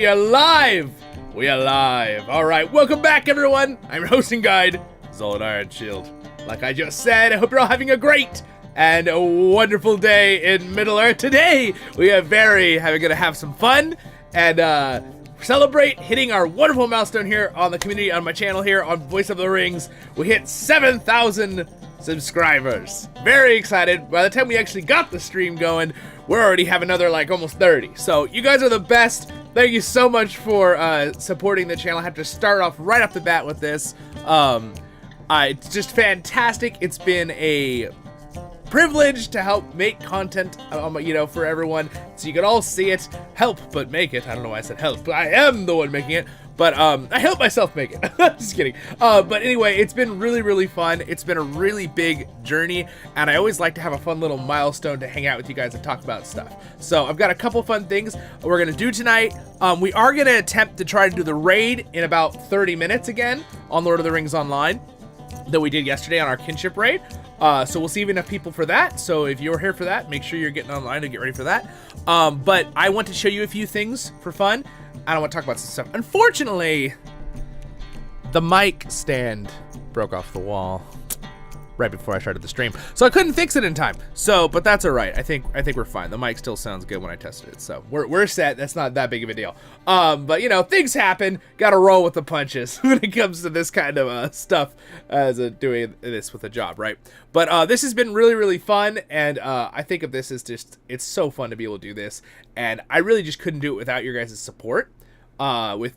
We are live! We are live. Alright, welcome back everyone! I'm your hosting guide, Zollin Ironshield. Like I just said, I hope you're all having a great and a wonderful day in Middle-earth. Today, we are gonna have some fun and celebrate hitting our wonderful milestone here on the community, on my channel here on Voice of the Rings. We hit 7,000 subscribers. Very excited. By the time we actually got the stream going, we're already have another like almost 30. So you guys are the best. Thank you so much for supporting the channel. I have to start off right off the bat with this. It's just fantastic. It's been a privilege to help make content, you know, for everyone, so you can all see it. Help but make it. I don't know why I said help, but I am the one making it. But I help myself make it. Just kidding. But anyway, it's been really fun. It's been a really big journey, and I always like to have a fun little milestone to hang out with you guys and talk about stuff. So I've got a couple fun things we're gonna do tonight. We are gonna attempt to try to do the raid in about 30 minutes again on Lord of the Rings Online that we did yesterday on our Kinship raid. So we'll see enough people for that. So if you're here for that, make sure you're getting online to get ready for that. But I want to show you a few things for fun. I don't want to talk about some stuff. Unfortunately, the mic stand broke off the wall right before I started the stream, so I couldn't fix it in time. So, but that's all right. I think we're fine. The mic still sounds good when I tested it, so we're set. That's not that big of a deal. But you know, things happen. Got to roll with the punches when it comes to this kind of stuff as doing this with a job, right? But this has been really fun, and I think of this as just, it's so fun to be able to do this, and I really just couldn't do it without your guys' support.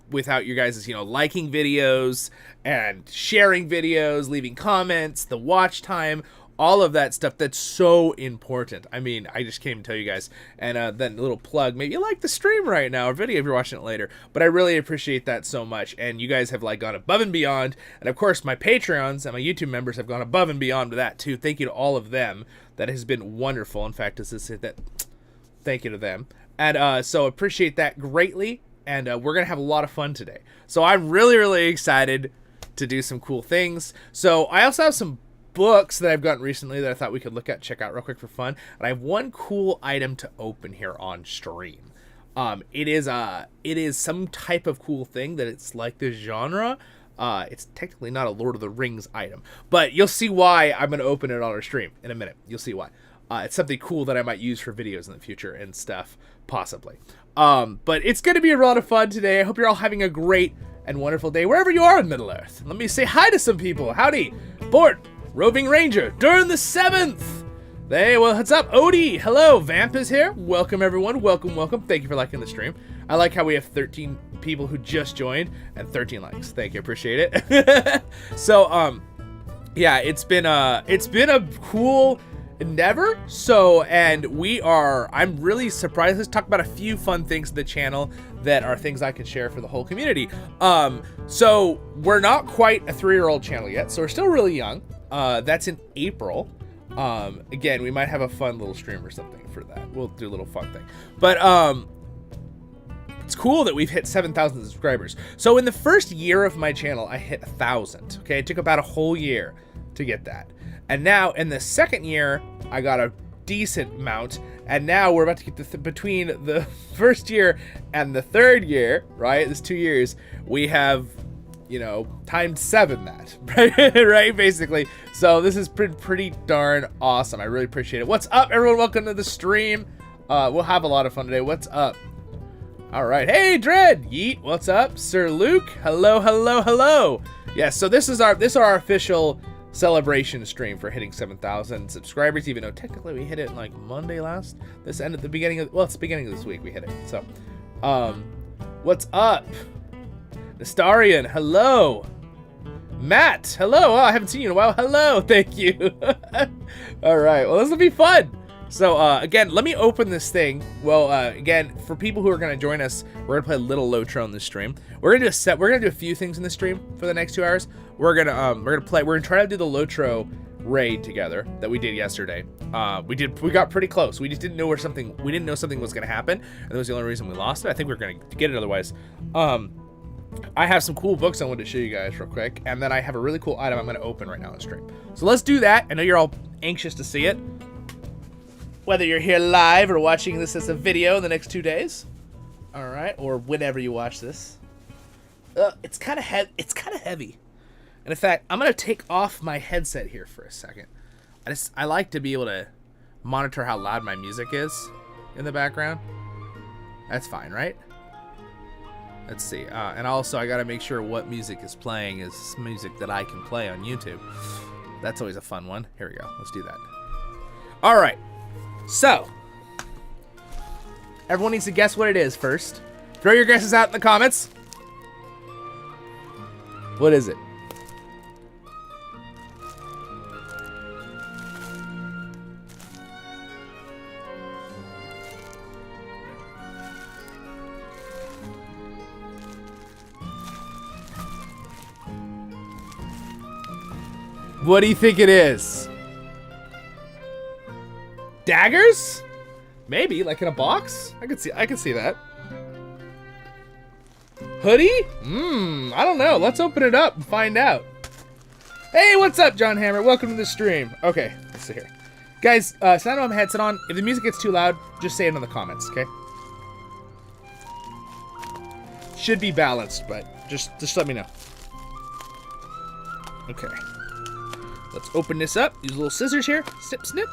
Without you guys, you know, liking videos and sharing videos, leaving comments, the watch time, all of that stuff, that's so important. I mean, I just can't even tell you guys. And then a little plug, maybe you like the stream right now or video if you're watching it later, but I really appreciate that so much. And you guys have like gone above and beyond. And of course, my Patreons and my YouTube members have gone above and beyond to that too. Thank you to all of them. That has been wonderful. In fact, thank you to them. And so appreciate that greatly. And we're going to have a lot of fun today. So I'm really excited to do some cool things. So I also have some books that I've gotten recently that I thought we could check out real quick for fun. And I have one cool item to open here on stream. It is some type of cool thing that it's like this genre. It's technically not a Lord of the Rings item, but you'll see why I'm going to open it on our stream in a minute. You'll see why. It's something cool that I might use for videos in the future and stuff, possibly. But it's going to be a lot of fun today. I hope you're all having a great and wonderful day wherever you are in Middle-earth. Let me say hi to some people. Howdy, Bort, Roving Ranger, during the 7th. Hey, well, what's up? Odie, hello, Vamp is here. Welcome, everyone. Welcome. Thank you for liking the stream. I like how we have 13 people who just joined and 13 likes. Thank you, appreciate it. So, yeah, it's been a cool endeavor. So, and I'm really surprised. Let's talk about a few fun things to the channel that are things I can share for the whole community. So we're not quite a 3-year-old channel yet, so we're still really young. That's in April. Again, we might have a fun little stream or something for that. We'll do a little fun thing, but it's cool that we've hit 7,000 subscribers. So in the first year of my channel, I hit 1,000. Okay, it took about a whole year to get that. And now in the second year, I got a decent amount. And now we're about to get between the first year and the third year, right? This 2 years, we have, you know, times 7 that, right? Right, basically. So this is pretty darn awesome. I really appreciate it. What's up, everyone? Welcome to the stream. We'll have a lot of fun today. What's up? All right. Hey, Dread. Yeet. What's up? Sir Luke. Hello. Yes, so this is our official celebration stream for hitting 7,000 subscribers, even though technically we hit it like Monday it's the beginning of this week we hit it. So what's up? Nestarian, hello. Matt, hello. Oh, I haven't seen you in a while. Hello, thank you. All right, well, this will be fun. So again, let me open this thing. Well, again, for people who are going to join us, we're going to play a little LotRO in this stream. We're going to do a few things in the stream for the next 2 hours. We're going to try to do the LotRO raid together that we did yesterday. We got pretty close. We just didn't know something was going to happen, and that was the only reason we lost it. I think we were going to get it otherwise. I have some cool books I wanted to show you guys real quick, and then I have a really cool item I'm going to open right now on stream. So let's do that. I know you're all anxious to see it, whether you're here live or watching this as a video in the next 2 days. All right, or whenever you watch this. It's kind of heavy. And in fact, I'm gonna take off my headset here for a second. I like to be able to monitor how loud my music is in the background. That's fine, right? Let's see. And also, I gotta make sure what music is playing is music that I can play on YouTube. That's always a fun one. Here we go. Let's do that. All right. So, everyone needs to guess what it is first. Throw your guesses out in the comments. What is it? What do you think it is? Daggers? Maybe, like in a box? I could see that. Hoodie? I don't know. Let's open it up and find out. Hey, what's up, John Hammer? Welcome to the stream. Okay, let's see here. Guys, so I don't have my headset on. If the music gets too loud, just say it in the comments, okay? Should be balanced, but just let me know. Okay. Let's open this up. Use little scissors here. Snip, snip.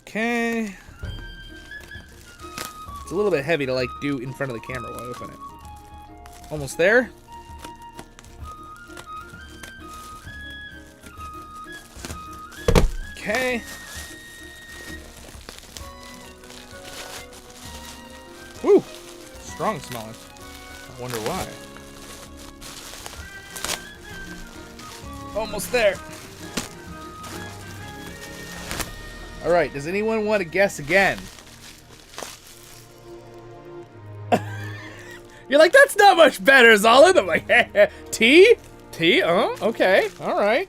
Okay. It's a little bit heavy to like do in front of the camera while I open it. Almost there. Okay. Woo! Strong smelling. I wonder why. Almost there. All right, does anyone want to guess again? You're like, that's not much better, Zollin. I'm like, tea? Tea? Oh, okay. All right.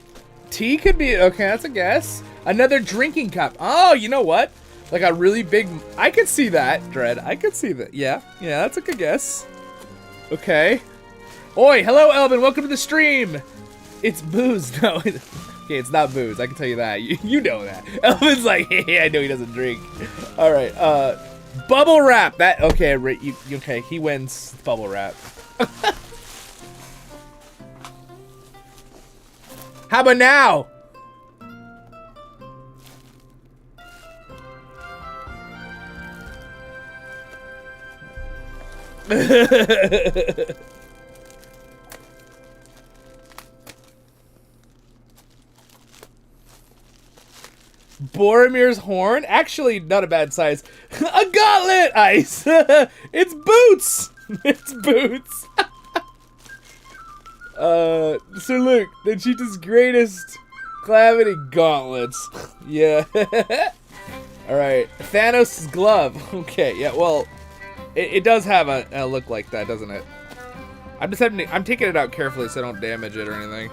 Tea could be, okay, that's a guess. Another drinking cup. Oh, you know what? Like a really big, I could see that, Dread. I could see that. Yeah, that's a good guess. Okay. Oi, hello, Elvin. Welcome to the stream. It's booze. No, okay, it's not booze. I can tell you that. You know that. Elvin's like, hey, I know he doesn't drink. All right. Bubble wrap. That okay? Okay? He wins bubble wrap. How about now? Boromir's horn? Actually, not a bad size. A gauntlet! Ice! It's boots! It's boots! So look, the cheetah's greatest calamity gauntlets. Yeah. Alright, Thanos' glove. Okay, yeah, well, it does have a look like that, doesn't it? I'm taking it out carefully so I don't damage it or anything.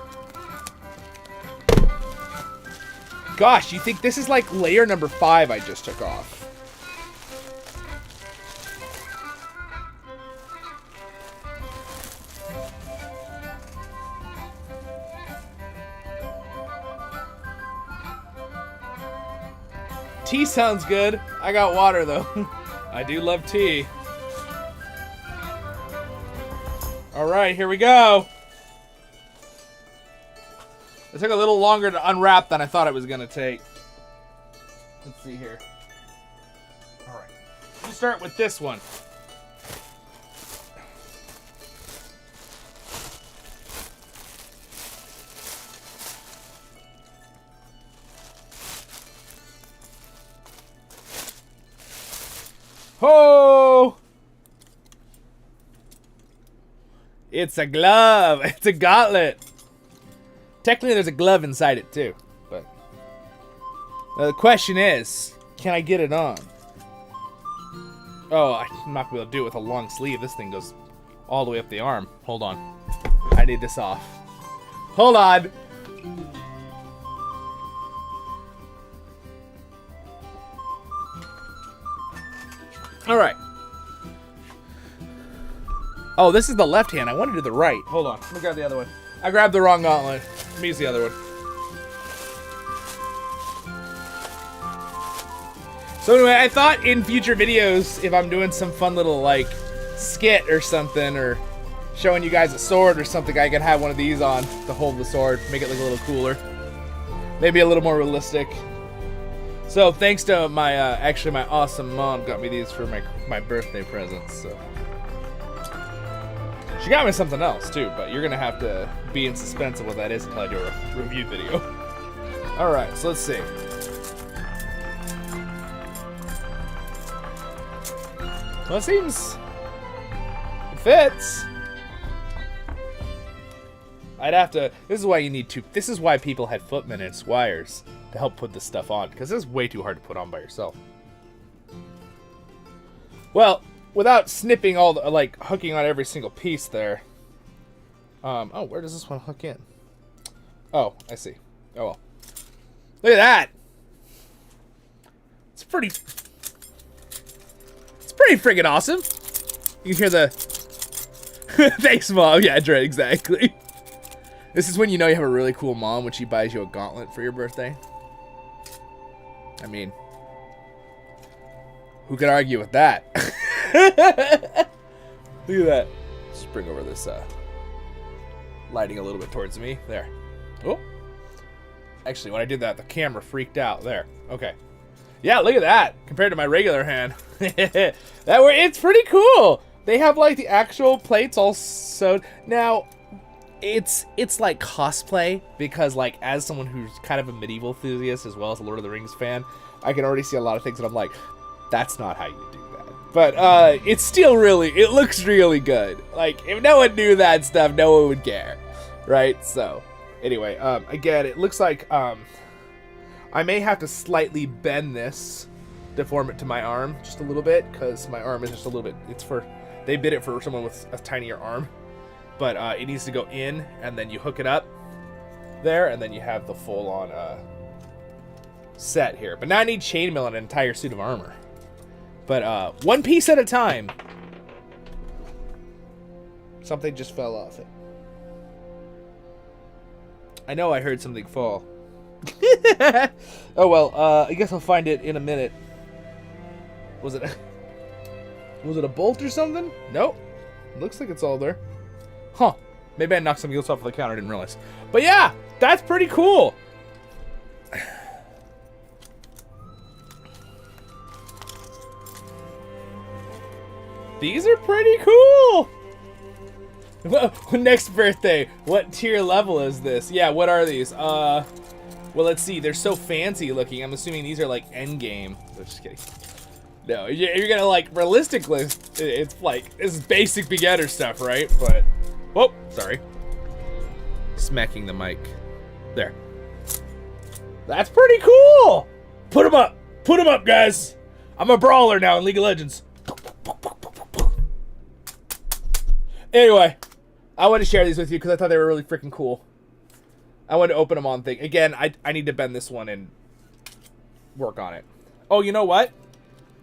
Gosh, you think this is like layer number 5 I just took off? Tea sounds good. I got water though. I do love tea. All right, here we go. It took a little longer to unwrap than I thought it was gonna take. Let's see here. All right, let's start with this one. Ho! It's a glove. It's a gauntlet. Technically, there's a glove inside it, too. But the question is, can I get it on? Oh, I'm not going to be able to do it with a long sleeve. This thing goes all the way up the arm. Hold on. I need this off. Hold on. All right. Oh, this is the left hand. I want to do the right. Hold on. Let me grab the other one. I grabbed the wrong gauntlet. Let me use the other one. So anyway, I thought in future videos, if I'm doing some fun little like skit or something, or showing you guys a sword or something, I could have one of these on to hold the sword, make it look a little cooler, maybe a little more realistic. So thanks to my actually my awesome mom got me these for my birthday presents. So she got me something else too, but you're gonna have to be in suspense of what that is until I do a review video. All right, so let's see. Well, it seems it fits. I'd have to. This is why you need to. This is why people had footmen and squires to help put this stuff on, because this is way too hard to put on by yourself. Well, without snipping all the, like, hooking on every single piece there. Oh, where does this one hook in? Oh, I see. Oh well. Look at that. It's pretty friggin' awesome. You can hear the thanks, Mom. Yeah, right, exactly. This is when you know you have a really cool mom, when she buys you a gauntlet for your birthday. I mean, who could argue with that? Look at that. Just bring over this lighting a little bit towards me. There. Oh. Actually, when I did that, the camera freaked out. There. Okay. Yeah, look at that. Compared to my regular hand. It's pretty cool. They have like the actual plates all sewed. Now, it's like cosplay, because like as someone who's kind of a medieval enthusiast as well as a Lord of the Rings fan, I can already see a lot of things that I'm like, that's not how you do that. But it's still really, it looks really good. Like, if no one knew that stuff, no one would care, right? So anyway, again, it looks like I may have to slightly bend this, deform it to my arm just a little bit, because my arm is just a little bit, they bid it for someone with a tinier arm. But it needs to go in, and then you hook it up there, and then you have the full-on set here. But now I need chainmail and an entire suit of armor. But one piece at a time. Something just fell off it. I know I heard something fall. Oh well, I guess I'll find it in a minute. Was it a bolt or something? Nope. Looks like it's all there. Huh. Maybe I knocked something else off the counter, didn't realize. But yeah, that's pretty cool. These are pretty cool. Well, next birthday, what tier level is this? Yeah, what are these? Well, let's see. They're so fancy looking. I'm assuming these are like end game. I'm just kidding. No, you're gonna like realistically. It's like it's basic beginner stuff, right? But whoa, sorry. Smacking the mic. There. That's pretty cool. Put them up. Put them up, guys. I'm a brawler now in League of Legends. Anyway, I wanted to share these with you because I thought they were really freaking cool. I wanted to open them on thing. Again, I need to bend this one and work on it. Oh, you know what?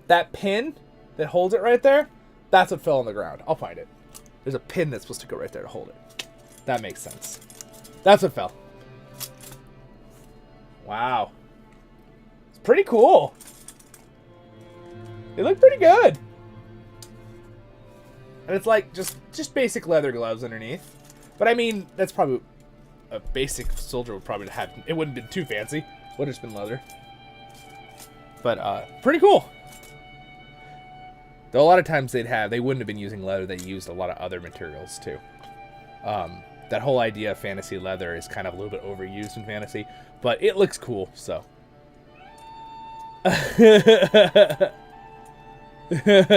That pin that holds it right there, that's what fell on the ground. I'll find it. There's a pin that's supposed to go right there to hold it. That makes sense. That's what fell. Wow. It's pretty cool. They look pretty good. And it's like just basic leather gloves underneath. But I mean, that's probably a basic soldier would probably have. It wouldn't have been too fancy. Would have just been leather. But pretty cool. Though a lot of times they wouldn't have been using leather. They used a lot of other materials too. That whole idea of fantasy leather is kind of a little bit overused in fantasy, but it looks cool. So.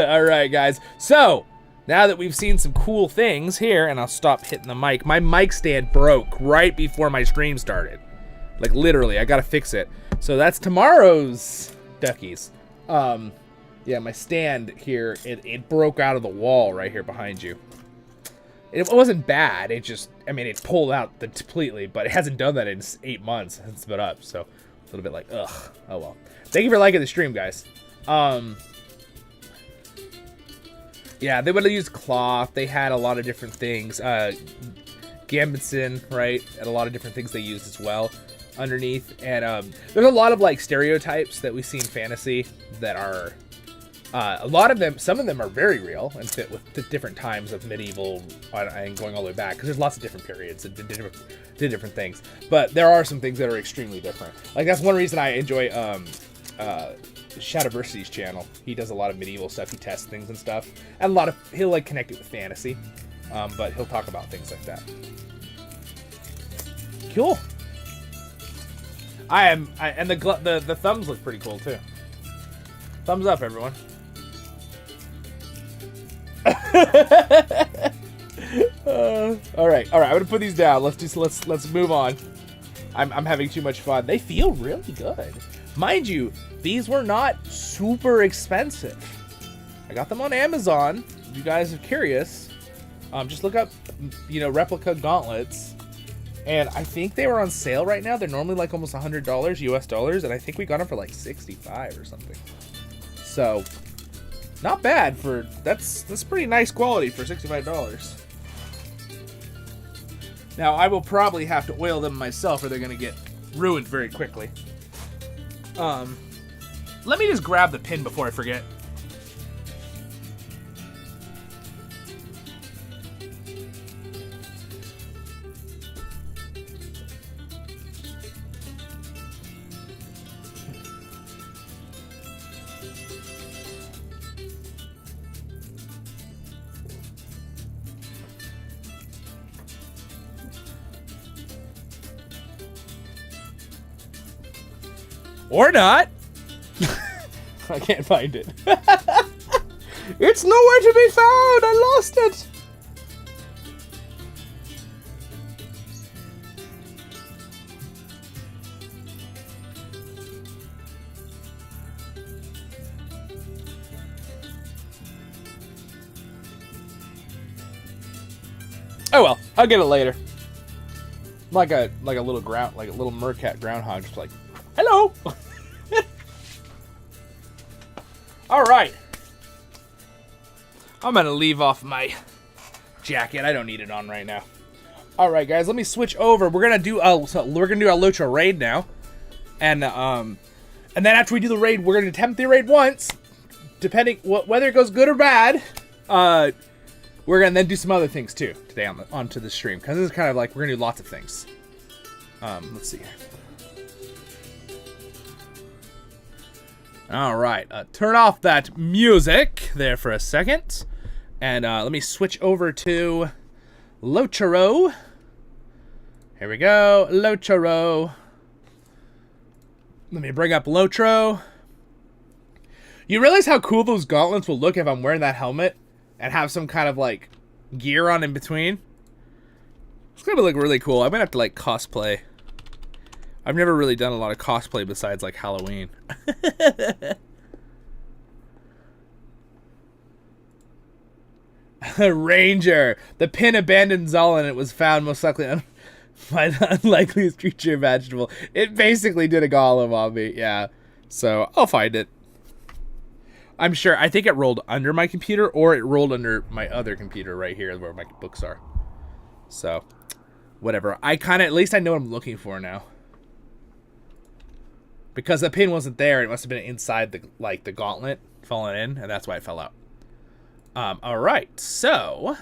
All right, guys. So. Now that we've seen some cool things here, and I'll stop hitting the mic. My mic stand broke right before my stream started. Like, literally, I gotta fix it. So that's tomorrow's duckies. Yeah, my stand here, it broke out of the wall right here behind you. It wasn't bad, it just, I mean, it pulled out completely, but it hasn't done that in 8 months since it's been up, so a little bit like, ugh, oh well. Thank you for liking the stream, guys. Yeah, they would have used cloth. They had a lot of different things. Gambitson, right? And a lot of different things they used as well. underneath. And there's a lot of like stereotypes that we see in fantasy that are a lot of them. Some of them are very real and fit with the different times of medieval and going all the way back, because there's lots of different periods and did different things. But there are some things that are extremely different. Like that's one reason I enjoy Shadowversity's channel. He does a lot of medieval stuff. He tests things and stuff, and he'll like connect it with fantasy, but he'll talk about things like that. Cool. And the thumbs look pretty cool too. Thumbs up, everyone. All right. I'm gonna put these down. Let's move on. I'm having too much fun. They feel really good, mind you. These were not super expensive. I got them on Amazon. If you guys are curious, just look up, replica gauntlets. And I think they were on sale right now. They're normally like almost $100 US dollars, and I think we got them for like 65 or something. So, not bad for that's pretty nice quality for $65. Now I will probably have to oil them myself, or they're gonna get ruined very quickly. Let me just grab the pin before I forget. Or not. I can't find it. It's nowhere to be found. I lost it. Oh well, I'll get it later. Like a little mercat groundhog, just like, hello. All right. I'm gonna leave off my jacket. I don't need it on right now. All right, guys, let me switch over. We're gonna do a LotRO raid now, and then after we do the raid, we're gonna attempt the raid once, depending whether it goes good or bad. We're gonna then do some other things too today onto the stream, because this is kind of like we're gonna do lots of things. Let's see here. All right, turn off that music there for a second, and let me switch over to LotRO. Here we go, LotRO. Let me bring up LotRO. You realize how cool those gauntlets will look if I'm wearing that helmet and have some kind of like gear on in between? It's gonna look really cool. I'm gonna have to like cosplay. I've never really done a lot of cosplay besides like Halloween. Ranger. The pin abandoned Zollin. It was found most likely by the unlikeliest creature imaginable. It basically did a golem on me. Yeah. So I'll find it. I'm sure. I think it rolled under my computer, or it rolled under my other computer right here where my books are. So whatever. At least I know what I'm looking for now. Because the pin wasn't there, it must have been inside the gauntlet falling in, and that's why it fell out. Alright, so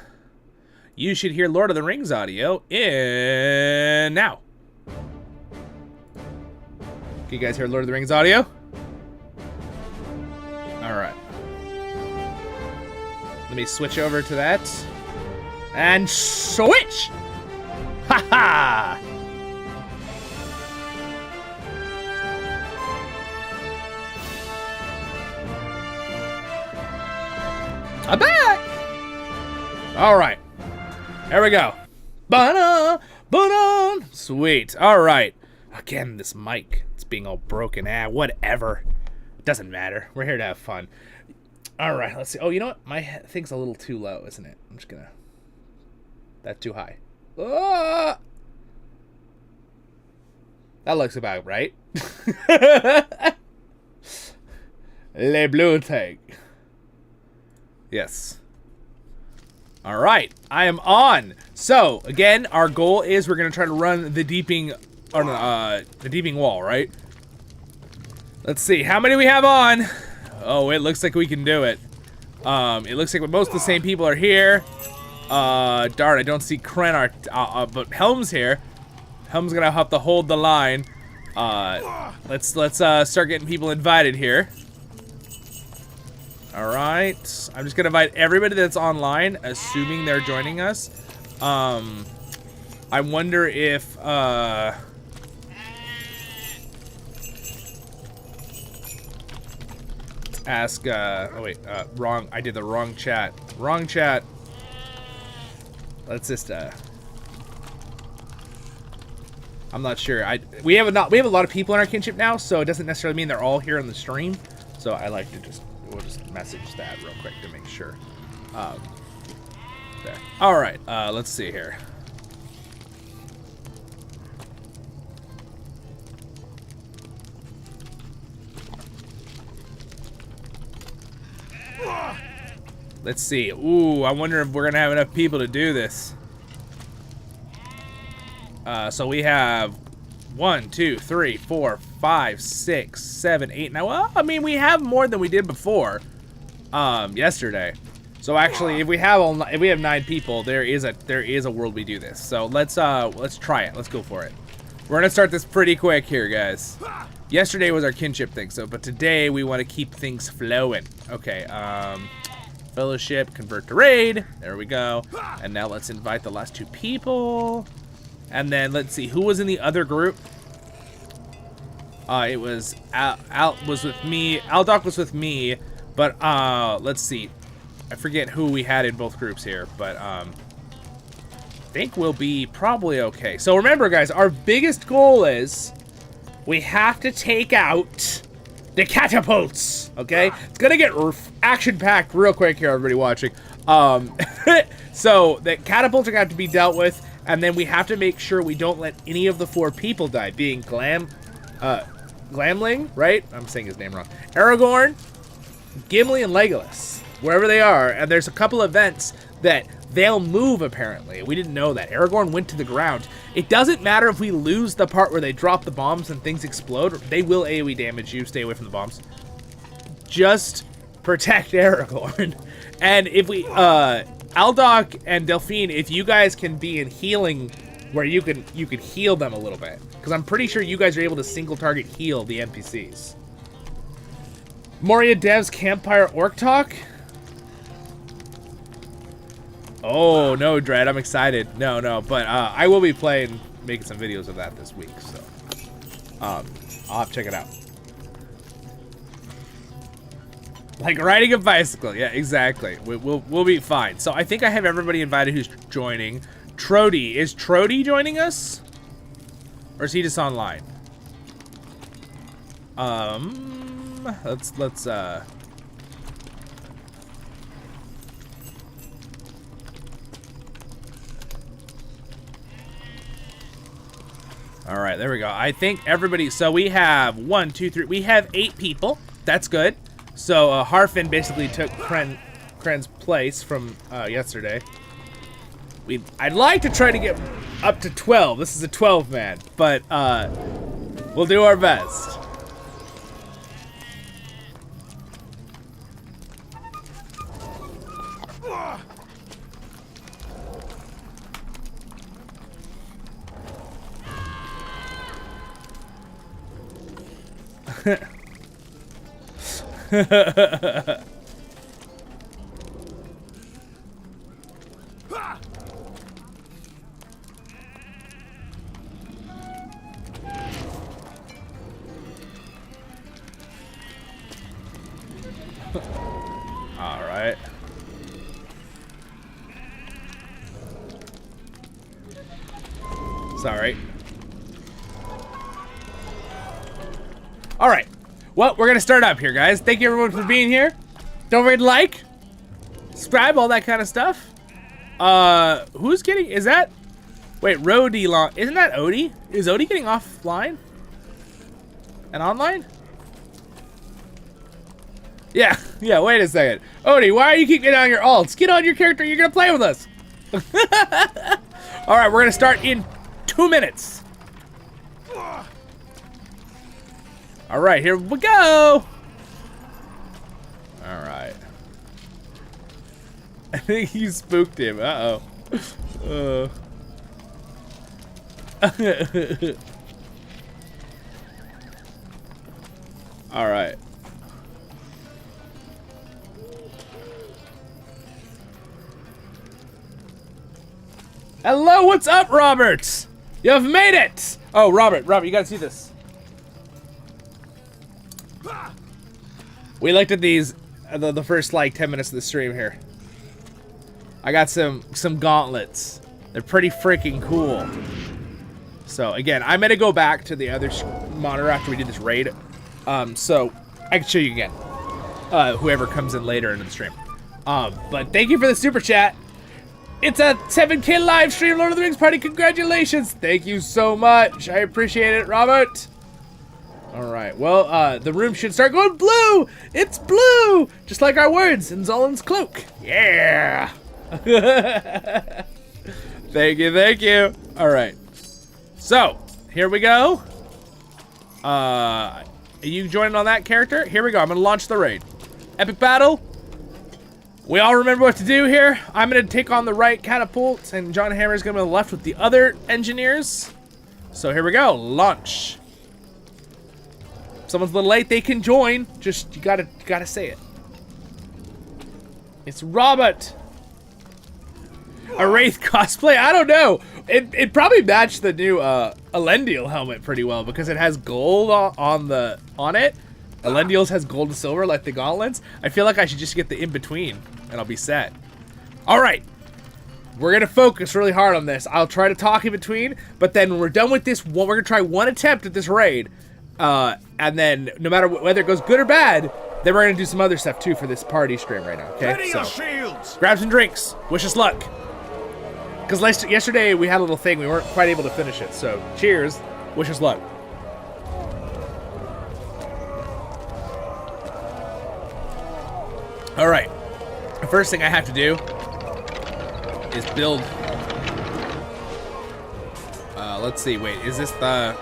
you should hear Lord of the Rings audio in now. Can you guys hear Lord of the Rings audio? Alright. Let me switch over to that. And switch! Ha-ha! I'm back! Alright. There we go. Ba-da, ba-da. Sweet. Alright. Again, this mic. It's being all broken. Whatever. It doesn't matter. We're here to have fun. Alright, let's see. Oh, you know what? My thing's a little too low, isn't it? I'm just gonna... That's too high. Ah! That looks about right. Le blue tank. Yes. All right, I am on. So again, our goal is we're gonna try to run the deeping or the Deeping Wall, right? Let's see, how many we have on? Oh, it looks like we can do it. It looks like most of the same people are here. Darn, I don't see Kren, but Helm's here. Helm's gonna have to hold the line. Let's start getting people invited here. All right, I'm just gonna invite everybody that's online, assuming they're joining us. I wonder if ask oh wait, wrong, I did the wrong chat. Wrong chat. Let's just I'm not sure. We have a lot of people in our kinship now, so it doesn't necessarily mean they're all here on the stream. So I like to we'll just message that real quick to make sure. There. All right, let's see here. Let's see. Ooh, I wonder if we're gonna have enough people to do this. So we have 1, 2, 3, 4, 5, 6, 7, 8. Now, well, I mean, we have more than we did before. Yesterday. So actually, if we have 9 people, there is a world we do this. So let's try it. Let's go for it. We're gonna start this pretty quick here, guys. Yesterday was our kinship thing, but today we want to keep things flowing. Okay. Fellowship, convert to raid. There we go. And now let's invite the last 2 people. And then let's see who was in the other group. It was Al was with me. Aldoc was with me, but let's see. I forget who we had in both groups here, but I think we'll be probably okay. So remember, guys, our biggest goal is we have to take out the catapults. Okay, it's gonna get action-packed real quick here, everybody watching. So the catapults are gonna have to be dealt with. And then we have to make sure we don't let any of the 4 people die, being Glamling, right? I'm saying his name wrong. Aragorn, Gimli, and Legolas, wherever they are. And there's a couple events that they'll move, apparently. We didn't know that. Aragorn went to the ground. It doesn't matter if we lose the part where they drop the bombs and things explode. They will AoE damage you. Stay away from the bombs. Just protect Aragorn. And if we... Aldoc and Delphine, if you guys can be in healing where you can heal them a little bit, because I'm pretty sure you guys are able to single target heal the NPCs. Moria Dev's Campfire Orc Talk. Oh no, Dread, I'm excited. No, but I will be making some videos of that this week, so I'll have to check it out. Like riding a bicycle. Yeah, exactly. We'll be fine. So I think I have everybody invited who's joining. Trody. Is Trody joining us? Or is he just online? Let's all right, there we go. I think everybody, so we have 1, 2, 3, we have 8 people. That's good. So Harfin basically took Kren's place from yesterday. I'd like to try to get up to 12. This is a 12-man, but we'll do our best. All right. Sorry. All right. Well, we're gonna start up here, guys. Thank you everyone for being here. Don't forget to like, subscribe, all that kind of stuff. Who's getting? Is that? Wait, Rody Long. Isn't that Odie? Is Odie getting offline and online? Yeah. Wait a second, Odie. Why are you keep getting on your alts? Get on your character. You're gonna play with us. All right, we're gonna start in 2 minutes. All right, here we go. All right. I think you spooked him. Uh-oh. All right. Hello, what's up, Robert? You've made it. Oh, Robert, you gotta see this. We looked at these the first like 10 minutes of the stream here. I got some gauntlets. They're pretty freaking cool. So again, I'm gonna go back to the other monitor after we do this raid, so I can show you again. Whoever comes in later into the stream. But thank you for the super chat. It's a 7K live stream, Lord of the Rings party. Congratulations! Thank you so much. I appreciate it, Robert. All right. Well, the room should start going blue. It's blue, just like our words in Zollin's cloak. Yeah. Thank you. All right. So here we go. Are you joining on that character? Here we go. I'm gonna launch the raid. Epic battle. We all remember what to do here. I'm gonna take on the right catapult, and John Hammer is gonna be on the left with the other engineers. So here we go. Launch. If someone's a little late, they can join. Just you gotta say it. It's Robert. A Wraith cosplay? I don't know. It probably matched the new Elendil helmet pretty well because it has gold on it. Elendil's has gold and silver like the gauntlets. I feel like I should just get the in-between and I'll be set. All right. We're gonna focus really hard on this. I'll try to talk in between, but then when we're done with this, we're gonna try one attempt at this raid. And then no matter whether it goes good or bad, then we're gonna do some other stuff too for this party stream right now, okay? So, grab some drinks. Wish us luck. Because yesterday we had a little thing, we weren't quite able to finish it. So, cheers. Wish us luck. All right. The first thing I have to do is build. Let's see. Wait, is this the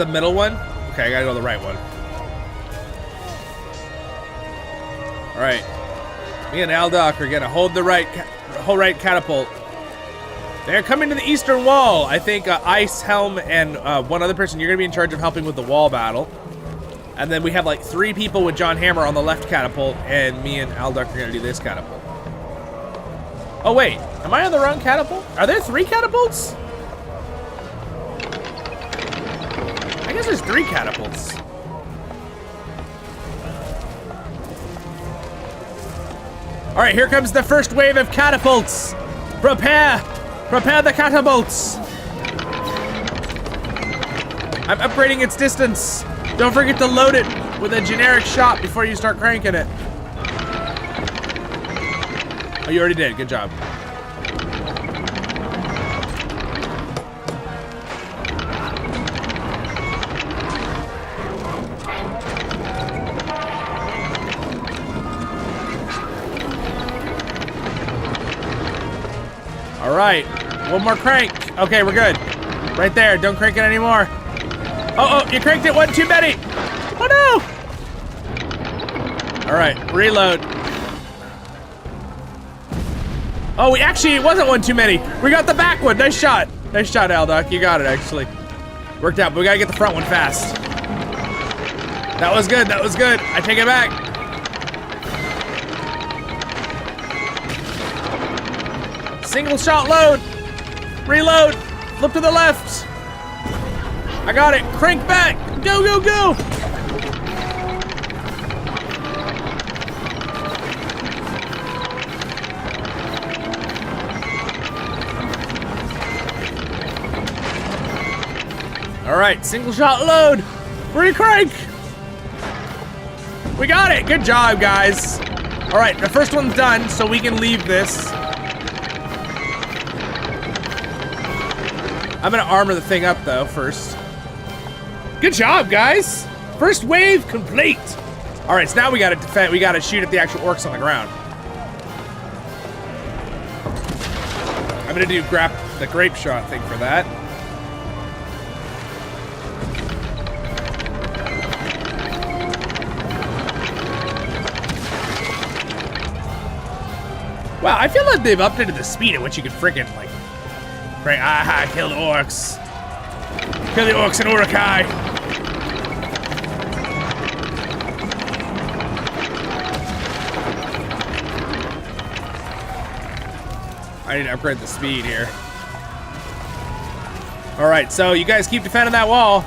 middle one? Okay, I gotta go to the right one. All right. Me and Aldoc are gonna hold the right catapult. They're coming to the eastern wall. I think Ice, Helm, and one other person. You're gonna be in charge of helping with the wall battle. And then we have like 3 people with John Hammer on the left catapult, and me and Aldoc are gonna do this catapult. Oh wait, am I on the wrong catapult? Are there 3 catapults? I guess there's 3 catapults. All right, here comes the first wave of catapults. Prepare the catapults. I'm upgrading its distance. Don't forget to load it with a generic shot before you start cranking it. Oh, you already did, good job. All right, one more crank. Okay, we're good. Right there, don't crank it anymore. Oh, you cranked it one too many. Oh no. All right, reload. Oh, it wasn't one too many. We got the back one, nice shot. Nice shot, Aldoc, you got it actually. Worked out, but we gotta get the front one fast. That was good, I take it back. Single shot load. Reload. Flip to the left. I got it. Crank back. Go, go, go. All right, single shot load. Re-crank. We got it. Good job, guys. All right, the first one's done, so we can leave this. I'm gonna armor the thing up though first. Good job, guys. First wave complete. All right, so now we gotta defend. We gotta shoot at the actual orcs on the ground. I'm gonna do grab the grape shot thing for that. Wow, I feel like they've updated the speed at which you can freaking, like, kill the orcs. Kill the orcs and Urukai. I need to upgrade the speed here. All right, so you guys keep defending that wall.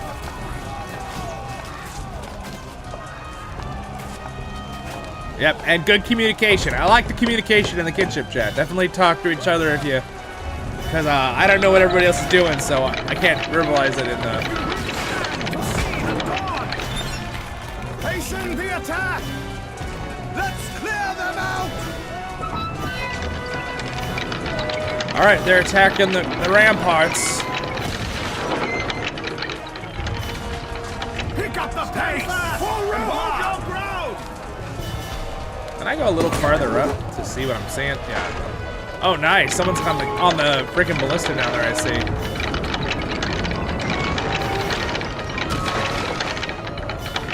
Yep, and good communication. I like the communication in the kinship chat. Definitely talk to each other if you, because I don't know what everybody else is doing, so I can't verbalize it in the. Hasten the attack! Let's clear them out! All right, they're attacking the ramparts. Pick up the pace! Forward! Hold your ground! Can I go a little farther up to see what I'm seeing? Yeah. Oh, nice. Someone's on the freaking ballista down there, I see.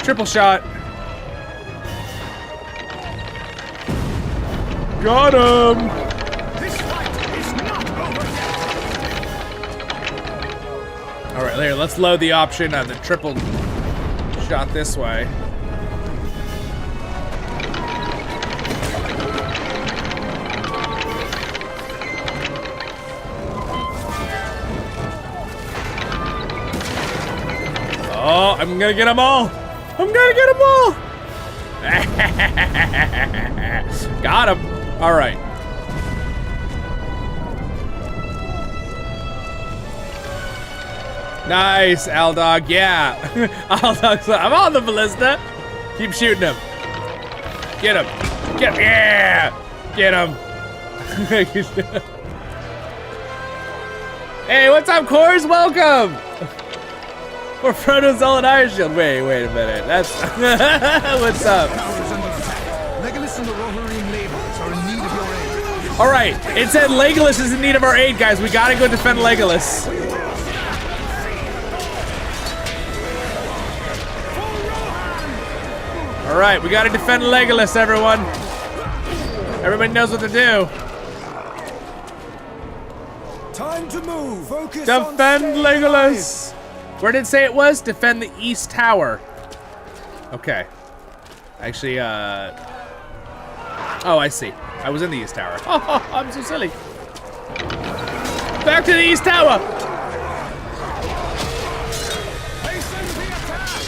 Triple shot. Got him! This fight is not over yet! All right, there, let's load the option of the triple shot this way. Oh, I'm gonna get them all. I'm gonna get them all. Got him. All right. Nice, Aldog. Yeah. Aldog's like, I'm on the ballista. Keep shooting him. Get him. Get him. Yeah. Get him. Hey, what's up, Cores? Welcome. We're Frodo, Zollin, Ironshield. Wait a minute. That's what's up? Legolas and the Rohirrim labels are in need of your aid. All right, it said Legolas is in need of our aid, guys. We gotta go defend Legolas. All right, we gotta defend Legolas, everyone. Everybody knows what to do. Time to move. Focus Defend on Legolas. Where did it say it was? Defend the East Tower. Okay. Actually, oh, I see. I was in the East Tower. Oh, I'm so silly. Back to the East Tower. Hasten the attack!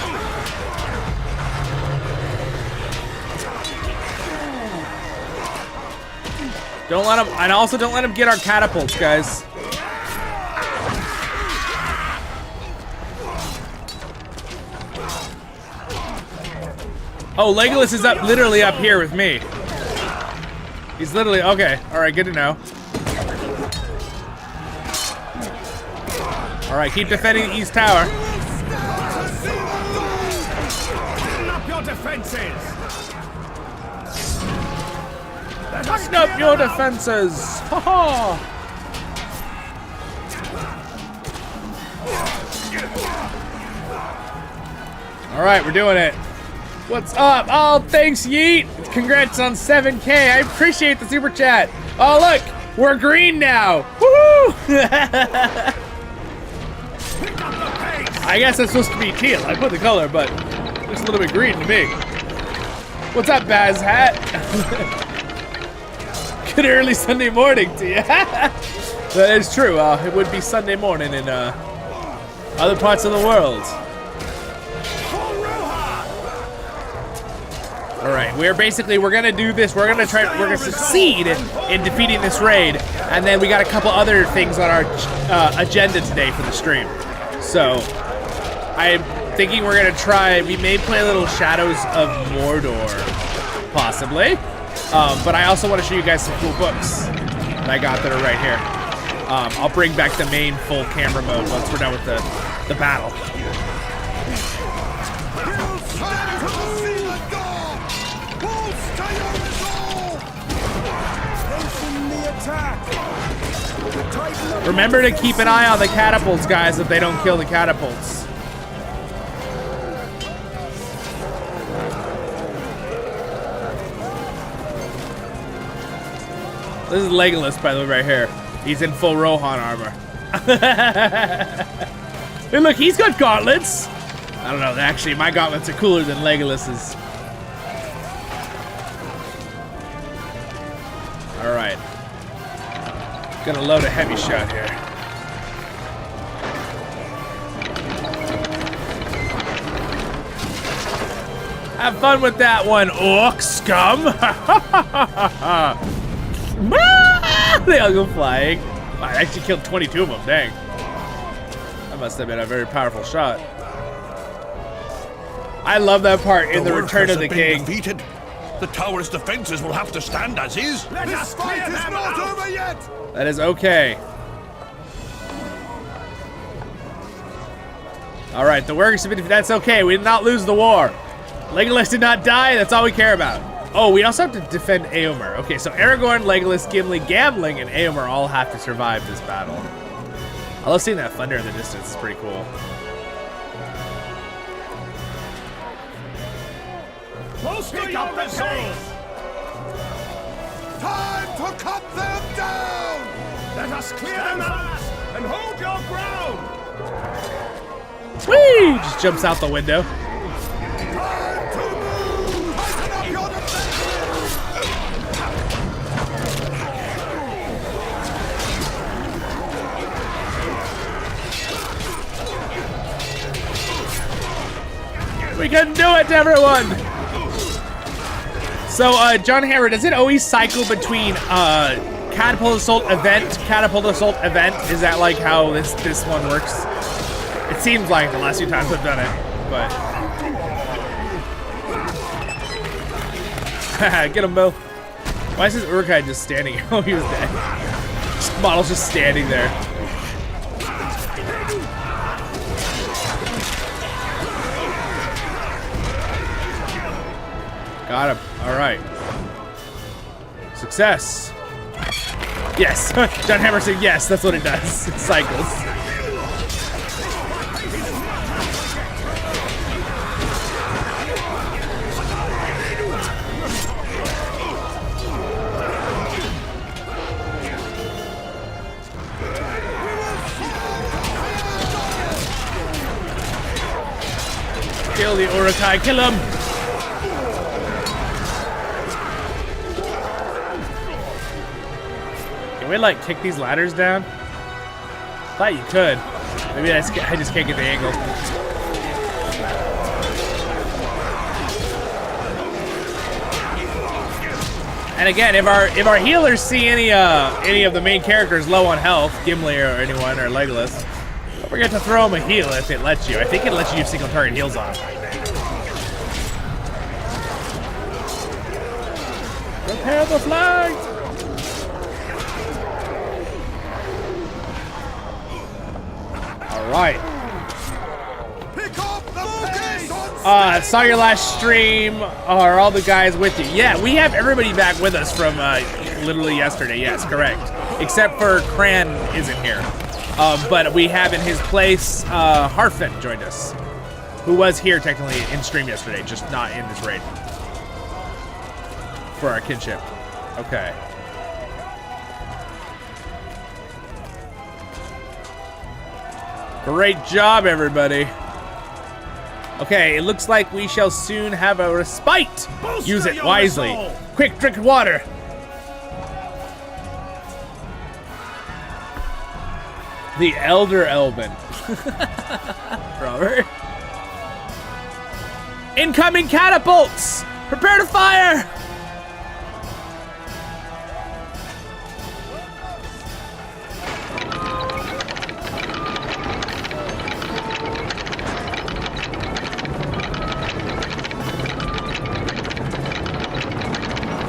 Don't let him, and also don't let him get our catapults, guys. Oh, Legolas is up, literally up here with me. He's literally, okay. All right, good to know. All right, keep defending the East Tower. Tighten up your defenses! Tighten up your defenses. Ha ha. All right, we're doing it. What's up? Oh, thanks, Yeet. Congrats on 7K. I appreciate the super chat. Oh, look, we're green now. Woohoo! I guess it's supposed to be teal. I put the color, but it's a little bit green to me. What's up, Baz Hat? Good early Sunday morning to you. That is true. It would be Sunday morning in other parts of the world. All right, we're gonna do this. We're gonna succeed in defeating this raid, and then we got a couple other things on our agenda today for the stream. So I'm thinking we're gonna try. We may play a little Shadows of Mordor, possibly. But I also want to show you guys some cool books that I got that are right here. I'll bring back the main full camera mode once we're done with the battle. Remember to keep an eye on the catapults, guys, if they don't kill the catapults. This is Legolas, by the way, right here. He's in full Rohan armor. Hey, look, he's got gauntlets. I don't know. Actually, my gauntlets are cooler than Legolas's. All right. Gonna load a heavy shot here. Have fun with that one, orc scum. They all go flying. I actually killed 22 of them, dang. That must have been a very powerful shot. I love that part in the Return of the King. Defeated. The tower's defenses will have to stand as is. This fight is not over yet. That is okay. All right, the workers have been defeated. That's okay. We did not lose the war. Legolas did not die. That's all we care about. Oh, we also have to defend Éomer. Okay, so Aragorn, Legolas, Gimli, Gambling, and Éomer all have to survive this battle. I love seeing that thunder in the distance. It's pretty cool. Pick up the souls. Time to cut them down. Let us clear them out and hold your ground. Whee! Just jumps out the window. Time to move. Tighten up your defenses. We can do it, everyone! So, John Hammer, does it always cycle between catapult assault event, catapult assault event? Is that like how this one works? It seems like the last few times I've done it, but get him, Bill. Why is this Uruk-hai just standing? Oh, he was dead. This model's just standing there. Got him. All right. Success. Yes. John Hammer said yes. That's what it does. It cycles. Kill the Uruk-hai. Kill him. Can we like kick these ladders down? Thought you could. Maybe I just can't get the angle. And again, if our healers see any of the main characters low on health, Gimli or anyone or Legolas, don't forget to throw them a heal if it lets you. I think it lets you use single target heals on them. Prepare the flag! Right. Pick up the pace. Saw your last stream. Are all the guys with you? Yeah, we have everybody back with us from literally yesterday. Yes, correct. Except for Cran isn't here. But we have in his place, Harfin joined us, who was here technically in stream yesterday, just not in this raid for our kinship. Okay. Great job, everybody. Okay, it looks like we shall soon have a respite. Use it wisely. Quick, drink water. The Elder Elben. Robert. Incoming catapults! Prepare to fire!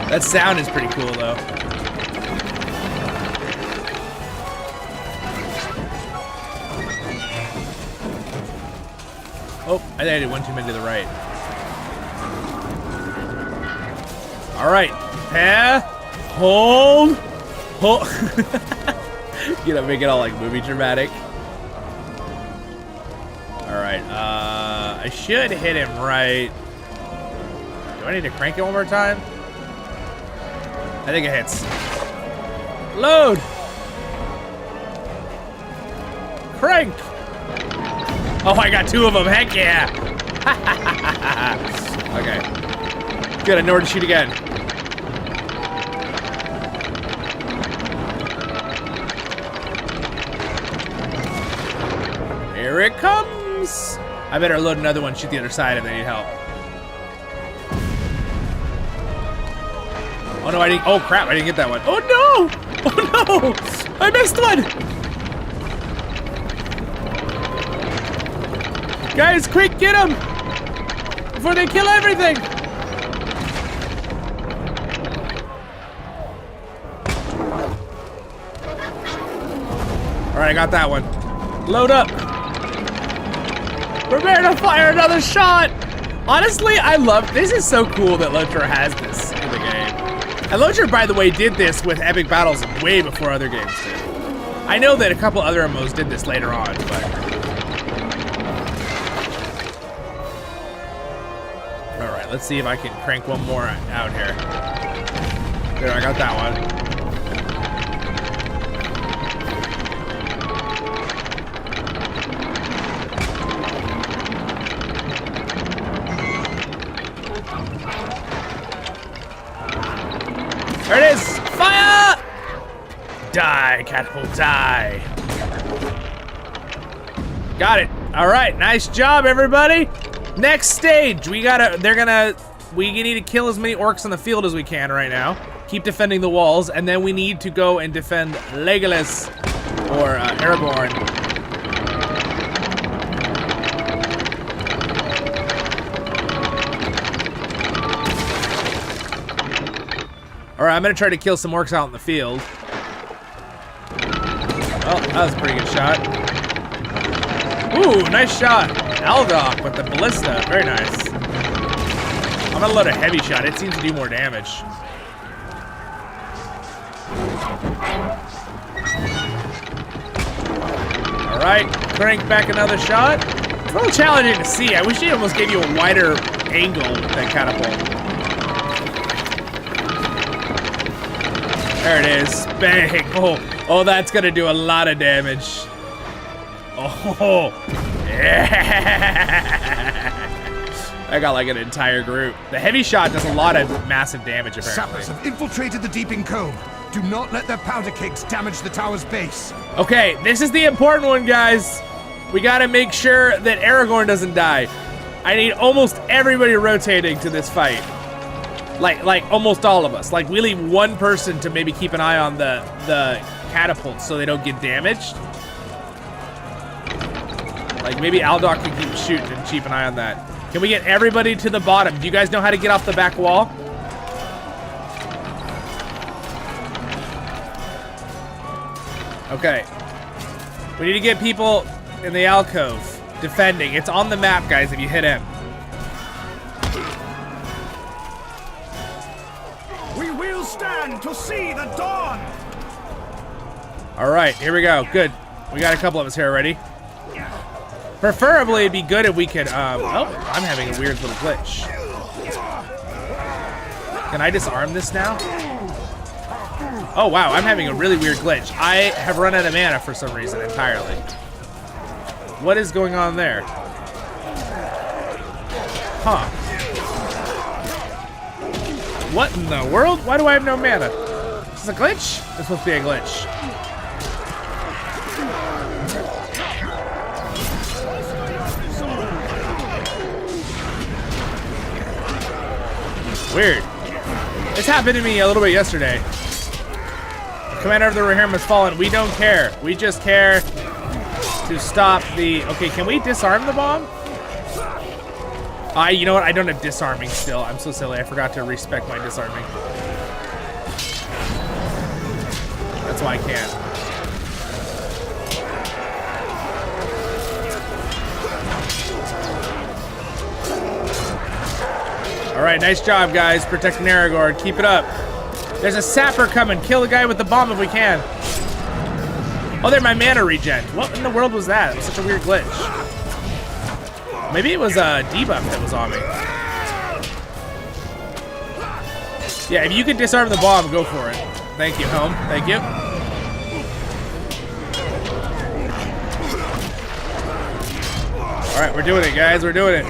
That sound is pretty cool, though. Oh, I think I did one too many to the right. All right, prepare, hold. You know, make it all like movie dramatic. All right, I should hit him right. Do I need to crank it one more time? I think it hits. Load. Crank. Oh, I got 2 of them. Heck yeah. Okay. Good, I know where to shoot again. Here it comes. I better load another one, shoot the other side if they need help. Oh no, I didn't. Oh crap, I didn't get that one. Oh no! Oh no! I missed one! Guys, quick, get them! Before they kill everything! Alright, I got that one. Load up! Prepare to fire another shot! Honestly, I love, this is so cool that LotRO has this in the game. And LotRO, by the way, did this with epic battles way before other games did. I know that a couple other MMOs did this later on, but... Alright, let's see if I can crank one more out here. There, I got that one. There it is! Fire! Die, catapult, die. Got it. All right, nice job, everybody. Next stage, we need to kill as many orcs on the field as we can right now. Keep defending the walls, and then we need to go and defend Legolas or Aragorn. All right, I'm gonna try to kill some orcs out in the field. Oh, that was a pretty good shot. Ooh, nice shot. Aldok with the ballista, very nice. I'm gonna load a heavy shot. It seems to do more damage. All right, crank back another shot. It's a little challenging to see. I wish it almost gave you a wider angle with that catapult. There it is. Bang. Oh, that's gonna do a lot of damage. Oh, yeah. I got like an entire group. The heavy shot does a lot of massive damage, apparently. Sappers have infiltrated the Deeping Cove. Do not let their powder kegs damage the tower's base. Okay, this is the important one, guys. We gotta make sure that Aragorn doesn't die. I need almost everybody rotating to this fight. Like almost all of us. Like we leave one person to maybe keep an eye on the catapults so they don't get damaged. Like maybe Aldok can keep shooting and keep an eye on that. Can we get everybody to the bottom? Do you guys know how to get off the back wall? Okay. We need to get people in the alcove defending. It's on the map, guys, if you hit M. Stand to see the dawn. All right, here we go. Good. We got a couple of us here already. Preferably, it'd be good if we could. Oh, I'm having a weird little glitch. Can I disarm this now? Oh wow, I'm having a really weird glitch. I have run out of mana for some reason entirely. What is going on there? Huh. What in the world? Why do I have no mana? Is this a glitch? It's supposed to be a glitch. Weird. This happened to me a little bit yesterday. The commander of the Rohirrim has fallen. We don't care. We just care to stop the... Okay, can we disarm the bomb? You know what? I don't have disarming still. I'm so silly. I forgot to respec my disarming. That's why I can't. All right, nice job, guys. Protecting Aragorn. Keep it up. There's a sapper coming. Kill the guy with the bomb if we can. Oh, there, my mana regen. What in the world was that? It was such a weird glitch. Maybe it was a debuff that was on me. Yeah, if you could disarm the bomb, go for it. Thank you, Helm. Thank you. All right, we're doing it, guys. We're doing it.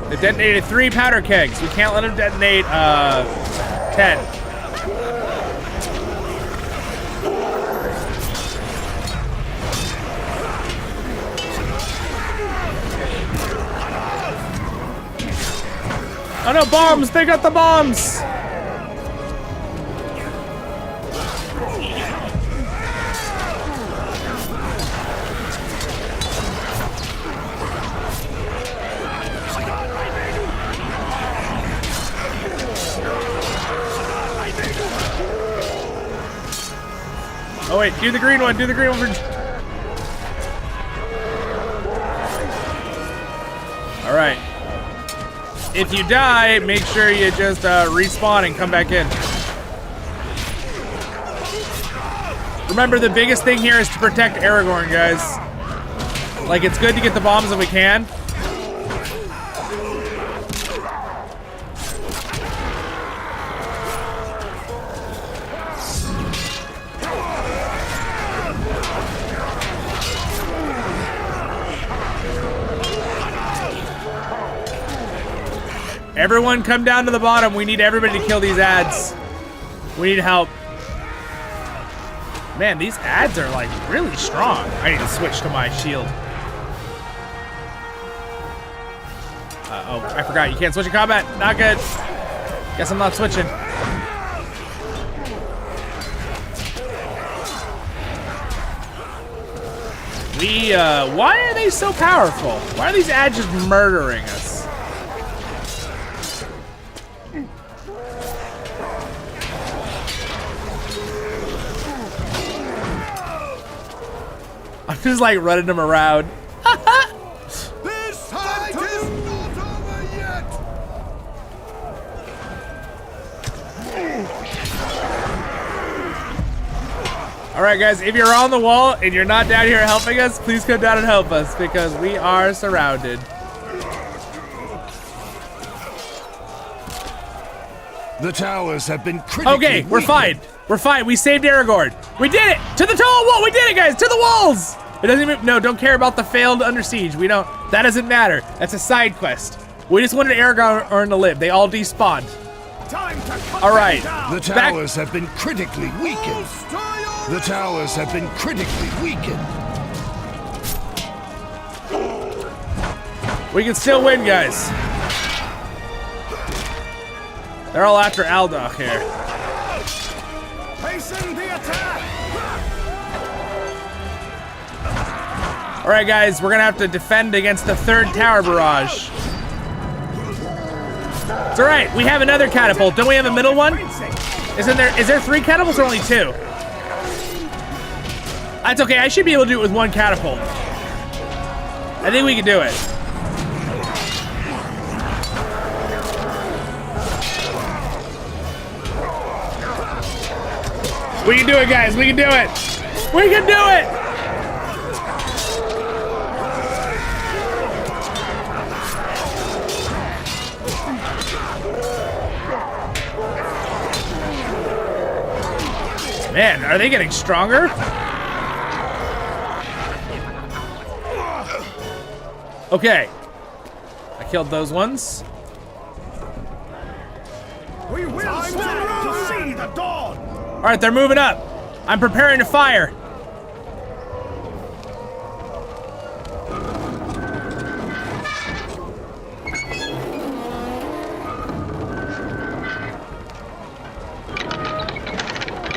They detonated 3 powder kegs. We can't let them detonate 10. Oh no, bombs! They got the bombs! Oh wait, do the green one for... All right. If you die, make sure you just respawn and come back in. Remember, the biggest thing here is to protect Aragorn, guys. Like, it's good to get the bombs if we can. Everyone come down to the bottom. We need everybody to kill these ads. We need help. Man, these ads are like really strong. I need to switch to my shield. Oh, I forgot. You can't switch in combat. Not good. Guess I'm not switching. Why are they so powerful? Why are these ads just murdering us? I'm just like running them around. This fight is not over yet. All right, guys, if you're on the wall and you're not down here helping us, please come down and help us because we are surrounded. The towers have been critically Okay, we're weakened. fine. We're fine. We saved Aragorn. We did it! To the tall wall! We did it, guys! To the walls! It doesn't even... No, don't care about the failed under siege. We don't... That doesn't matter. That's a side quest. We just wanted Aragorn to live. They all despawned. Time to cut All right. them down. The towers have been critically weakened. The towers have been critically weakened. We can still win, guys. They're all after Aldach here. Hasten the attack. All right, guys, we're gonna have to defend against the 3rd tower barrage. It's all right. We have another catapult. Don't we have a middle one? Is there 3 catapults or only 2? That's okay. I should be able to do it with 1 catapult. I think we can do it. We can do it, guys. We can do it. We can do it. Man, are they getting stronger? Okay. I killed those ones. We will stand to see the dawn. All right, they're moving up. I'm preparing to fire.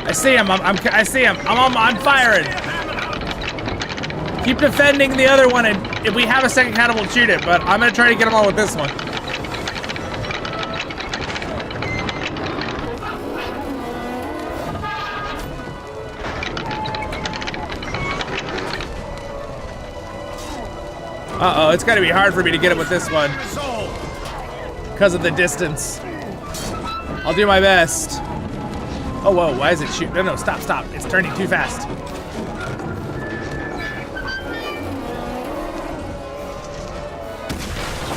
I see him. I see him. I'm firing. Keep defending the other one, and if we have a second catapult, shoot it. But I'm gonna try to get them all with this one. Uh-oh, it's gonna be hard for me to get him with this one. Because of the distance. I'll do my best. Oh, whoa, why is it shooting? No, stop. It's turning too fast.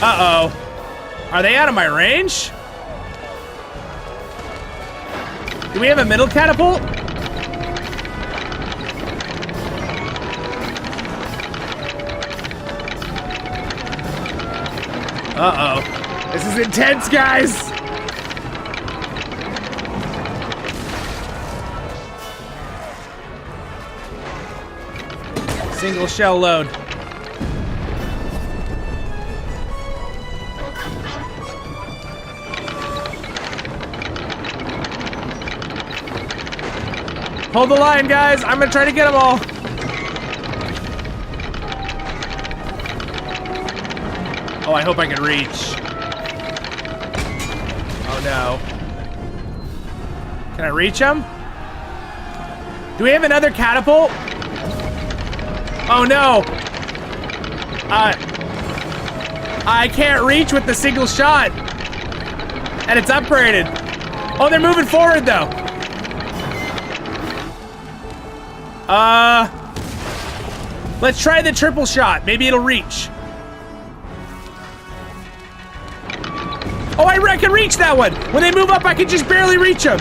Uh-oh. Are they out of my range? Do we have a middle catapult? Uh-oh. This is intense, guys. Single shell load. Hold the line, guys. I'm gonna try to get them all. Oh, I hope I can reach. Oh no. Can I reach them? Do we have another catapult? Oh no. I can't reach with the single shot. And it's upgraded. Oh, they're moving forward though. Let's try the triple shot. Maybe it'll reach. Oh, I can reach that one. When they move up, I can just barely reach them.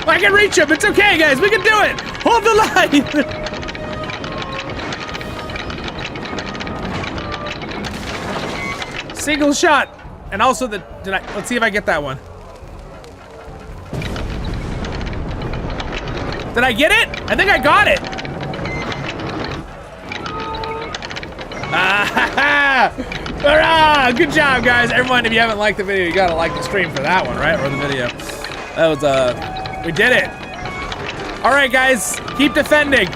I can reach them. It's okay, guys. We can do it. Hold the line. Single shot. And also let's see if I get that one. Did I get it? I think I got it. Hurrah! Good job, guys. Everyone, if you haven't liked the video, you gotta like the stream for that one, right? Or the video. That was, we did it. All right, guys, keep defending.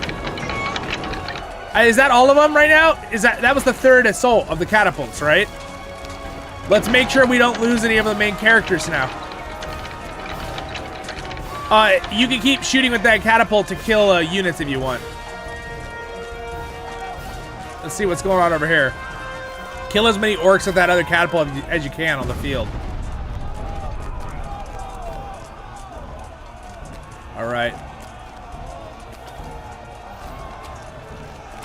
Is that all of them right now? That was the third assault of the catapults, right? Let's make sure we don't lose any of the main characters now. You can keep shooting with that catapult to kill units if you want. Let's see what's going on over here. Kill as many orcs with that other catapult as you can on the field. All right.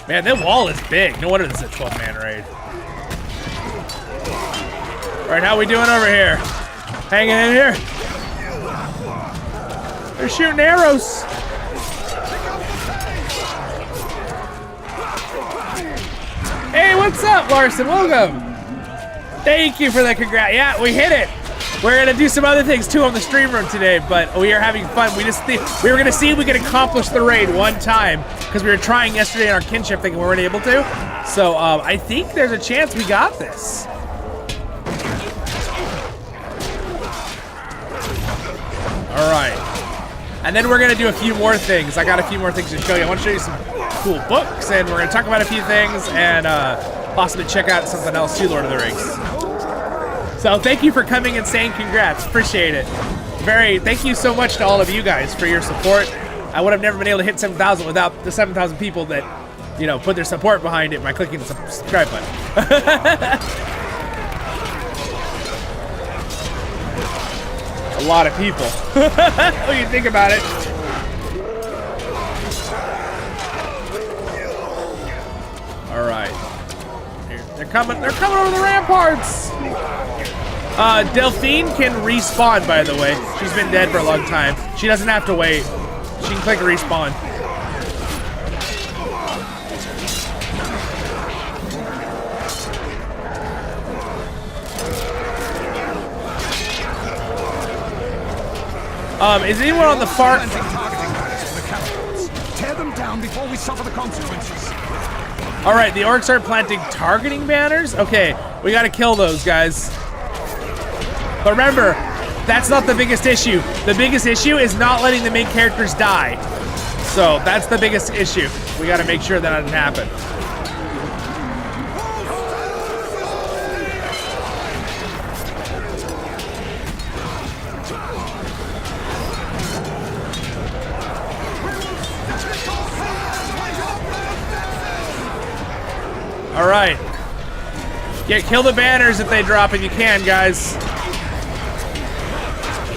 Man, that wall is big. No wonder this is a 12-man raid. All right, how we doing over here? Hanging in here? They're shooting arrows. Hey, what's up, Larson? Welcome. Thank you for the congrats. Yeah, we hit it. We're gonna do some other things too on the stream room today, but we are having fun. We were gonna see if we could accomplish the raid one time because we were trying yesterday in our kinship thinking we weren't able to. So I think there's a chance we got this. All right. And then we're gonna do a few more things. I got a few more things to show you. I want to show you some cool books, and we're gonna talk about a few things, and possibly check out something else too, Lord of the Rings. So thank you for coming and saying congrats. Appreciate it. Thank you so much to all of you guys for your support. I would have never been able to hit 7,000 without the 7,000 people that, you know, put their support behind it by clicking the subscribe button. A lot of people. When you think about it. All right. They're coming over the ramparts. Delphine can respawn, by the way. She's been dead for a long time. She doesn't have to wait. She can click respawn. Is anyone on the far? Tear them down before we suffer the consequences. All right, the orcs are planting targeting banners. Okay, we gotta kill those guys. But remember, that's not the biggest issue. The biggest issue is not letting the main characters die. So that's the biggest issue. We gotta make sure that doesn't happen. All right. Kill the banners if they drop, if you can, guys.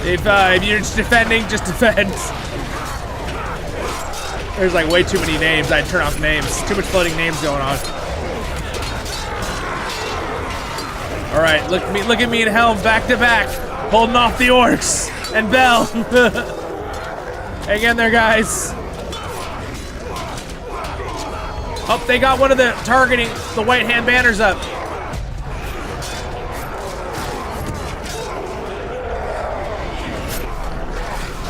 If you're just defending, just defend. There's like way too many names. I'd turn off names. Too much floating names going on. All right, look at me and Helm back to back, holding off the orcs and Bell. Hang in there, guys. Oh, they got one of the targeting the white hand banners up.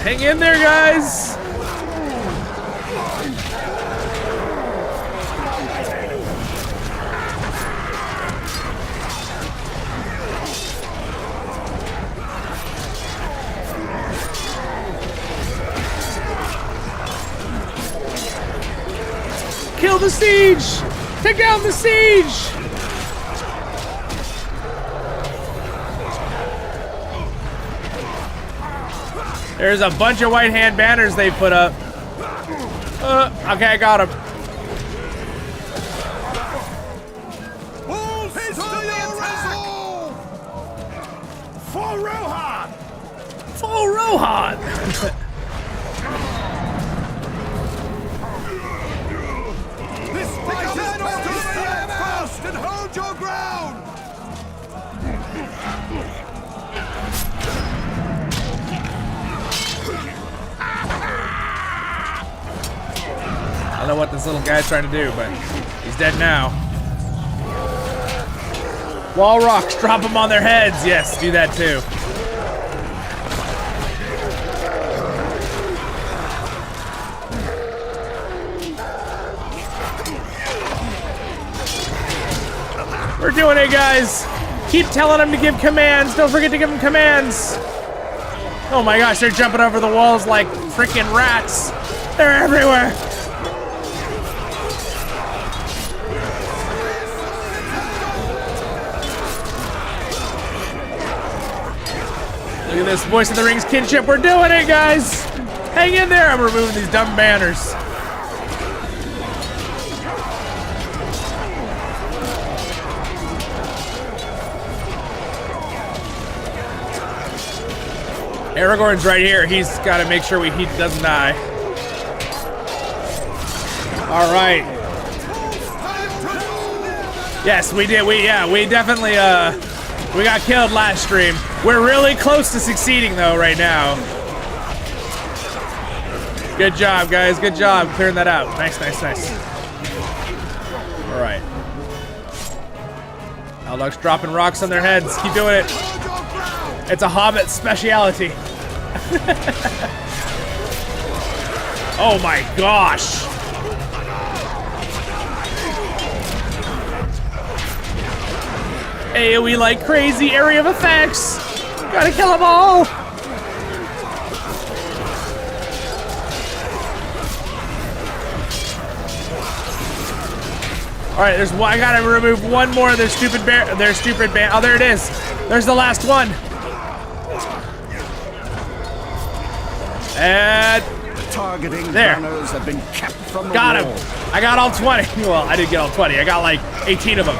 Hang in there, guys. Kill the siege! Take down the siege! There's a bunch of white hand banners they put up. Okay, I got him. For Rohan! For Rohan! This fight is best to stand fast and hold your ground! I don't know what this little guy's trying to do, but he's dead now. Wall rocks, drop them on their heads. Yes, do that too. We're doing it, guys. Keep telling them to give commands. Don't forget to give them commands. Oh my gosh, they're jumping over the walls like freaking rats. They're everywhere. Look at this, Voice of the Rings kinship. We're doing it, guys. Hang in there. I'm removing these dumb banners. Aragorn's right here. He's got to make sure he doesn't die. All right. Yes, we did. We definitely we got killed last stream. We're really close to succeeding though right now. Good job, guys. Good job clearing that out. Nice, nice, nice. All right. Eldog's dropping rocks on their heads. Keep doing it. It's a hobbit speciality. Oh my gosh. AoE like crazy, area of effects. Gotta kill them all. All right, there's one. I gotta remove one more of their stupid ban. Oh, there it is. There's the last one. And Targeting there. banners have been kept from the Got wall. him. I got all 20. Well, I didn't get all 20. I got like 18 of them.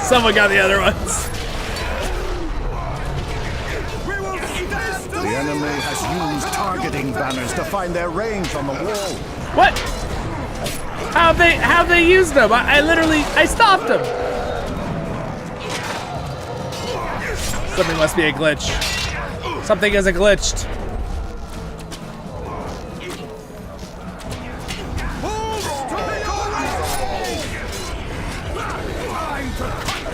Someone got the other ones. The enemy has used targeting banners to find their range on the wall. What? How have they used them? I stopped them. Something must be a glitch. Something isn't glitched.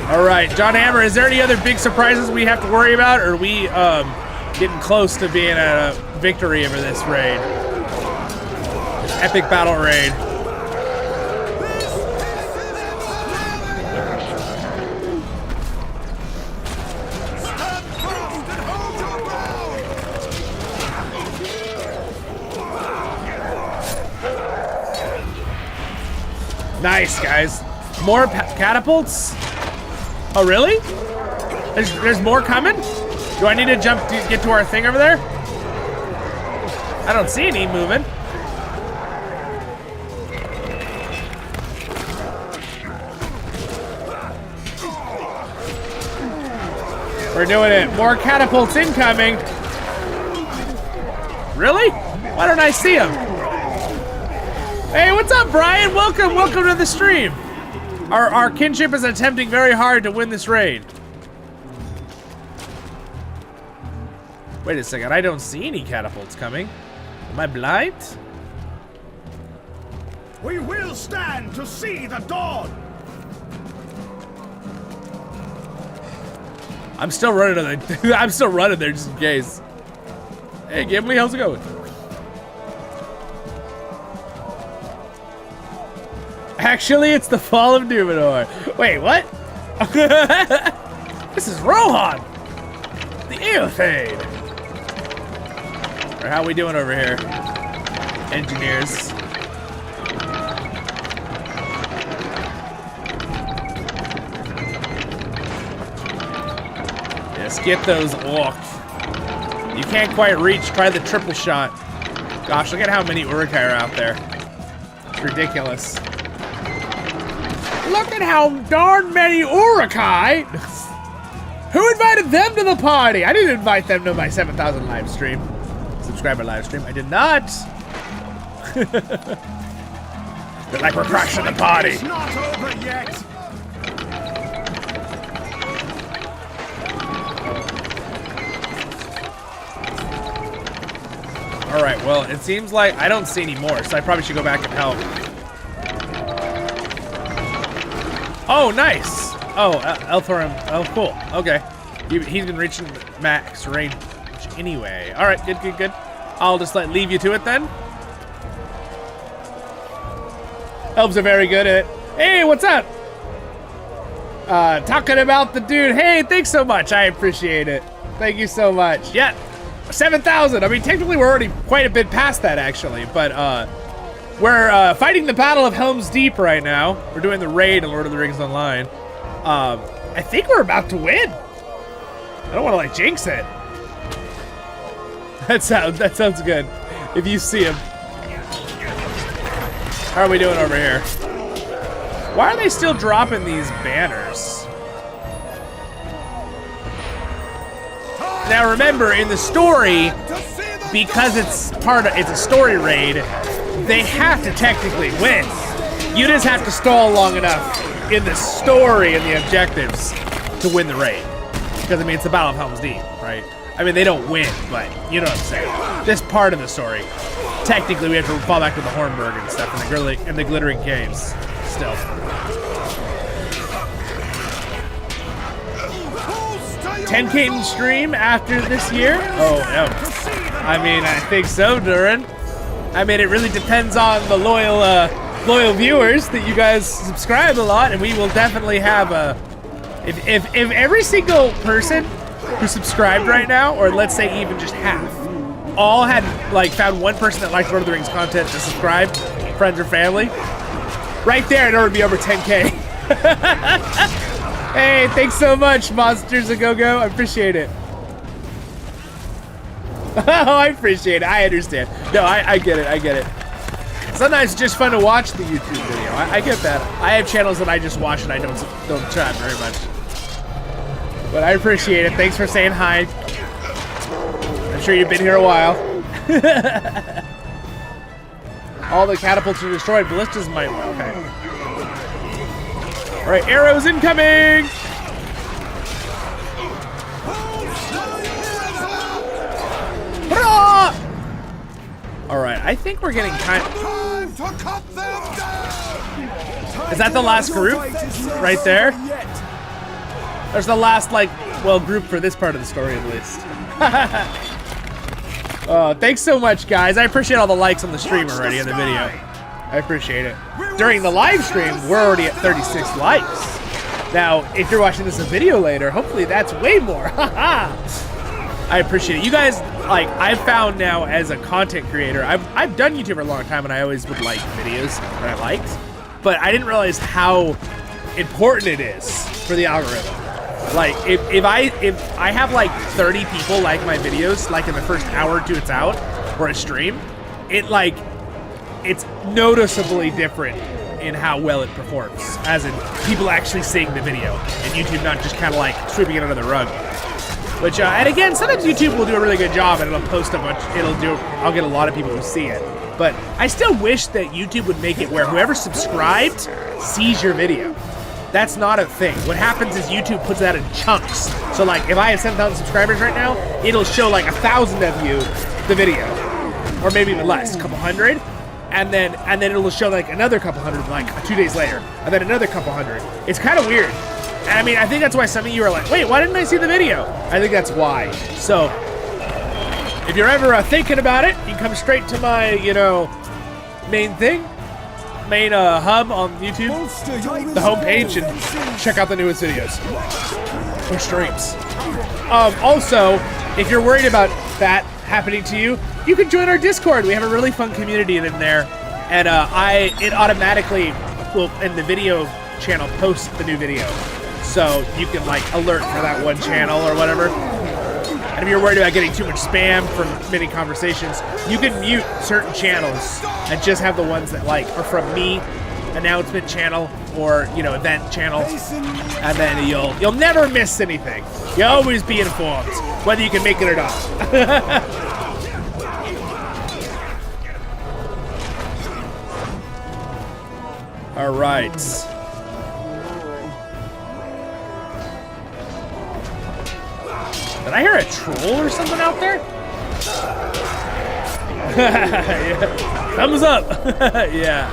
All right, John Hammer, is there any other big surprises we have to worry about, or are we getting close to being a victory over this raid? This epic battle raid. Nice, guys. More catapults? Oh, really? There's more coming? Do I need to jump to get to our thing over there? I don't see any moving. We're doing it. More catapults incoming. Really? Why don't I see them? Hey, what's up, Brian? Welcome to the stream. Our kinship is attempting very hard to win this raid. Wait a second, I don't see any catapults coming. Am I blind? We will stand to see the dawn. I'm still running I'm still running there just in case. Hey, Gimli, how's it going? Actually, it's the fall of Numenor. Wait, what? This is Rohan, the Eothane. Or how we doing over here, engineers? Yes, get those orcs. You can't quite reach. Try the triple shot. Gosh, look at how many Uruk-hai are out there. It's ridiculous. Look at how darn many Uruk-hai. Who invited them to the party? I didn't invite them to my 7,000 live stream. Subscriber live stream. I did not. They're like, we're crashing the party. It's not over yet. All right, well, it seems like I don't see any more, so I probably should go back and help. Oh, nice. Oh, Elthorim. Oh, cool. Okay. He's been reaching max range anyway. All right, good, good, good. I'll just leave you to it then. Elves are very good at it. Hey, what's up? Talking about the dude. Hey, thanks so much. I appreciate it. Thank you so much. Yeah, 7,000. I mean, technically, we're already quite a bit past that, actually. But we're fighting the Battle of Helms Deep right now. We're doing the raid in Lord of the Rings Online. I think we're about to win. I don't want to jinx it. That sounds good. If you see him. How are we doing over here? Why are they still dropping these banners? Now remember, in the story, because it's a story raid, they have to technically win. You just have to stall long enough in the story and the objectives to win the raid. Because I mean, it's the Battle of Helm's Deep, right? I mean, they don't win, but you know what I'm saying. This part of the story, technically, we have to fall back to the Hornburg and stuff, and the glittering caves. Still. 10K in stream after this year? Oh, no. I mean, I think so, Durin. I mean, it really depends on the loyal viewers that you guys subscribe a lot, and we will definitely have a... If every single person who subscribed right now, or let's say even just half, all had found one person that liked Lord of the Rings content to subscribe, friends or family, right there in order to be over 10K. Hey, thanks so much, Monsters A Go-Go. I appreciate it. Oh, I appreciate it. I understand. No, I get it. I get it. Sometimes it's just fun to watch the YouTube video. I get that. I have channels that I just watch and I don't chat very much. But I appreciate it. Thanks for saying hi. I'm sure you've been here a while. All the catapults are destroyed. Ballistas might. Okay. All right, arrows incoming. All right, I think we're getting kind of... Is that the last group? Right there? There's the last, group for this part of the story, at least. Thanks so much, guys. I appreciate all the likes on the stream already in the video. I appreciate it. During the live stream, we're already at 36 likes. Now, if you're watching this a video later, hopefully that's way more. I appreciate it. You guys, I've found now as a content creator, I've done YouTube for a long time and I always would like videos that I liked, but I didn't realize how important it is for the algorithm. If I have 30 people like my videos, in the first hour or two it's out, or a stream, it's noticeably different in how well it performs, as in people actually seeing the video, and YouTube not just kind of sweeping it under the rug. Which, and again, sometimes YouTube will do a really good job and it'll post a bunch, I'll get a lot of people who see it. But I still wish that YouTube would make it where whoever subscribed sees your video. That's not a thing. What happens is YouTube puts that in chunks. So if I have 7,000 subscribers right now, it'll show 1,000 of you the video. Or maybe even less, a couple hundred. And then it'll show another couple hundred 2 days later. And then another couple hundred. It's kind of weird. And I mean, I think that's why some of you are wait, why didn't I see the video? I think that's why. So, if you're ever thinking about it, you can come straight to my, main thing. main hub on YouTube, the homepage, and check out the newest videos or streams. Also, if you're worried about that happening to you, you can join our Discord. We have a really fun community in there, and it automatically will in the video channel post the new video, so you can like alert for that one channel or whatever. And if you're worried about getting too much spam from many conversations, you can mute certain channels and just have the ones that like are from me, announcement channel, or event channel, and then you'll never miss anything. You'll always be informed, whether you can make it or not. All right. Did I hear a troll or something out there? Yeah. Thumbs up. Yeah.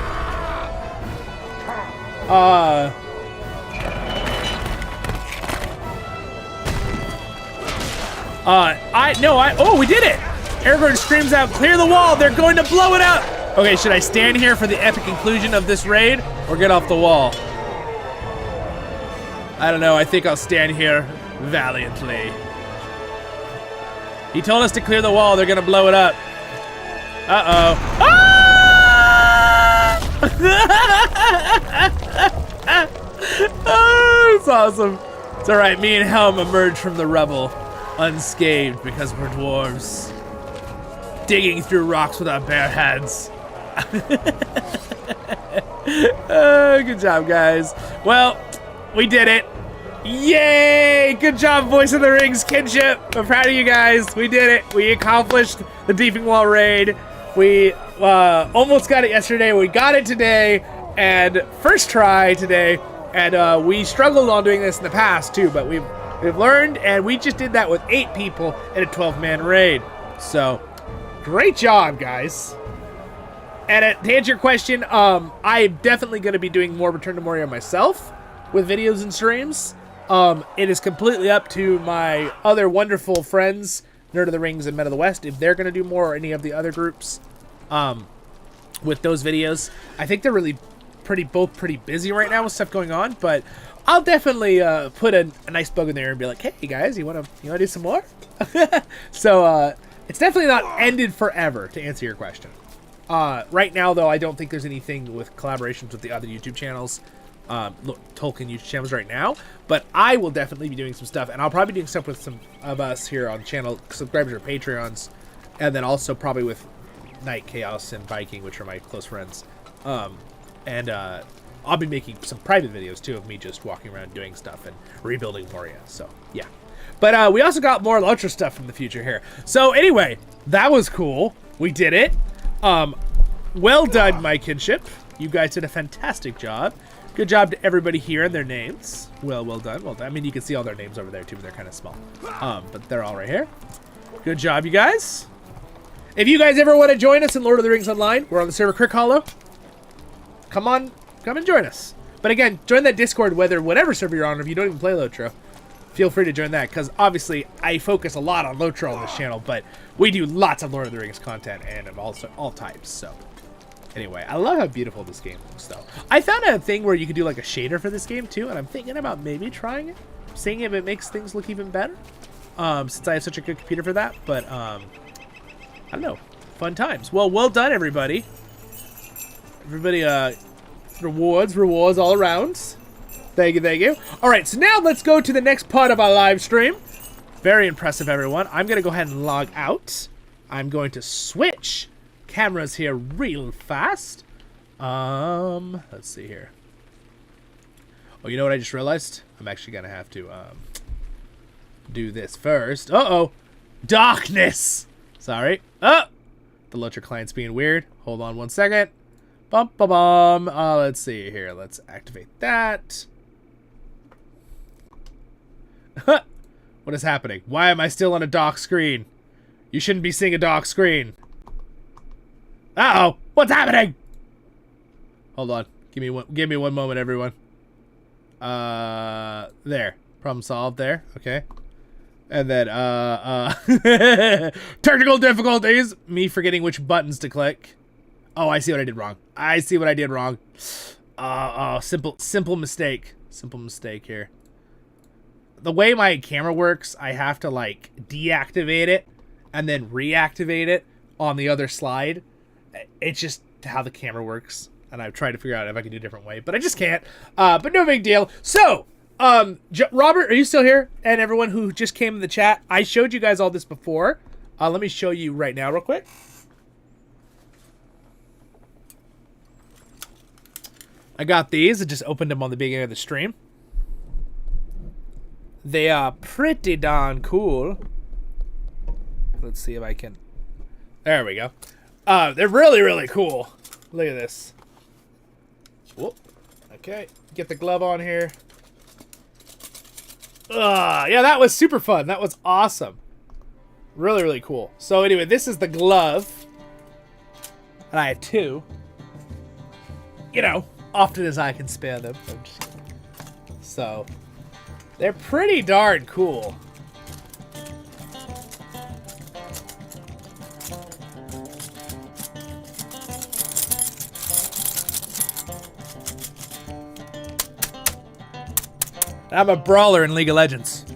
Oh, we did it! Aragorn screams out, "Clear the wall! They're going to blow it up!" Okay, should I stand here for the epic conclusion of this raid, or get off the wall? I don't know, I think I'll stand here valiantly. He told us to clear the wall, they're gonna blow it up. Uh-oh. Ah! Oh, it's awesome. It's all right, me and Helm emerged from the rubble unscathed because we're dwarves. Digging through rocks with our bare hands. Good job, guys. Well, we did it. Yay! Good job, Voice of the Rings, Kinship. I'm proud of you guys. We did it. We accomplished the Deeping Wall raid. We almost got it yesterday. We got it today, and first try today. And we struggled on doing this in the past too, but we've learned, and we just did that with 8 people in a 12-man raid. So, great job, guys. And to answer your question, I'm definitely going to be doing more Return to Moria myself with videos and streams. It is completely up to my other wonderful friends, Nerd of the Rings and Men of the West, if they're going to do more, or any of the other groups with those videos. I think they're really both pretty busy right now with stuff going on, but I'll definitely put a nice bug in there and be like, hey guys, you wanna do some more? So it's definitely not ended forever, to answer your question. Right now though, I don't think there's anything with collaborations with the other YouTube channels, Tolkien YouTube channels right now, but I will definitely be doing some stuff, and I'll probably be doing stuff with some of us here on the channel, subscribers or Patreons, and then also probably with Night Chaos and Viking, which are my close friends. And I'll be making some private videos too of me just walking around doing stuff and rebuilding Moria. So yeah, but we also got more LotRO stuff in the future here. So anyway, that was cool. We did it. Well done, my kinship. You guys did a fantastic job. Good job to everybody here and their names. Well done. Well done. I mean, you can see all their names over there too, but they're kind of small. But they're all right here. Good job, you guys. If you guys ever want to join us in Lord of the Rings Online, we're on the server CrickHollow. Come on, come and join us. But again, join that Discord, whatever server you're on. If you don't even play LotRO, feel free to join that, because obviously I focus a lot on LotRO on this channel, but we do lots of Lord of the Rings content and of all types. So anyway, I love how beautiful this game looks, though. I found a thing where you could do like a shader for this game too, and I'm thinking about maybe trying it, seeing if it makes things look even better. Since I have such a good computer for that, but I don't know. Fun times. Well done, everybody. Everybody, rewards all around. Thank you. All right, so now let's go to the next part of our live stream. Very impressive, everyone. I'm going to go ahead and log out. I'm going to switch cameras here real fast. Let's see here. Oh, you know what I just realized? I'm actually going to have to do this first. Uh-oh. Darkness. Sorry. Oh, the LotRO client's being weird. Hold on one second. Bum. Let's see here. Let's activate that. What is happening? Why am I still on a dock screen? You shouldn't be seeing a dock screen. Uh-oh. What's happening? Hold on. Give me one moment, everyone. There. Problem solved there. Okay. And then, technical difficulties. Me forgetting which buttons to click. Oh, I see what I did wrong. I see what I did wrong. Oh, simple mistake. Simple mistake here. The way my camera works, I have to like deactivate it and then reactivate it on the other slide. It's just how the camera works, and I've tried to figure out if I can do a different way, but I just can't. But no big deal. So, Robert, are you still here? And everyone who just came in the chat, I showed you guys all this before. Let me show you right now real quick. I got these. I just opened them on the beginning of the stream. They are pretty darn cool. Let's see if I can... There we go. They're really, really cool. Look at this. Whoop. Okay. Get the glove on here. Yeah, that was super fun. That was awesome. Really, really cool. So anyway, this is the glove. And I have two. You know, often as I can spare them. So, they're pretty darn cool. I'm a brawler in League of Legends.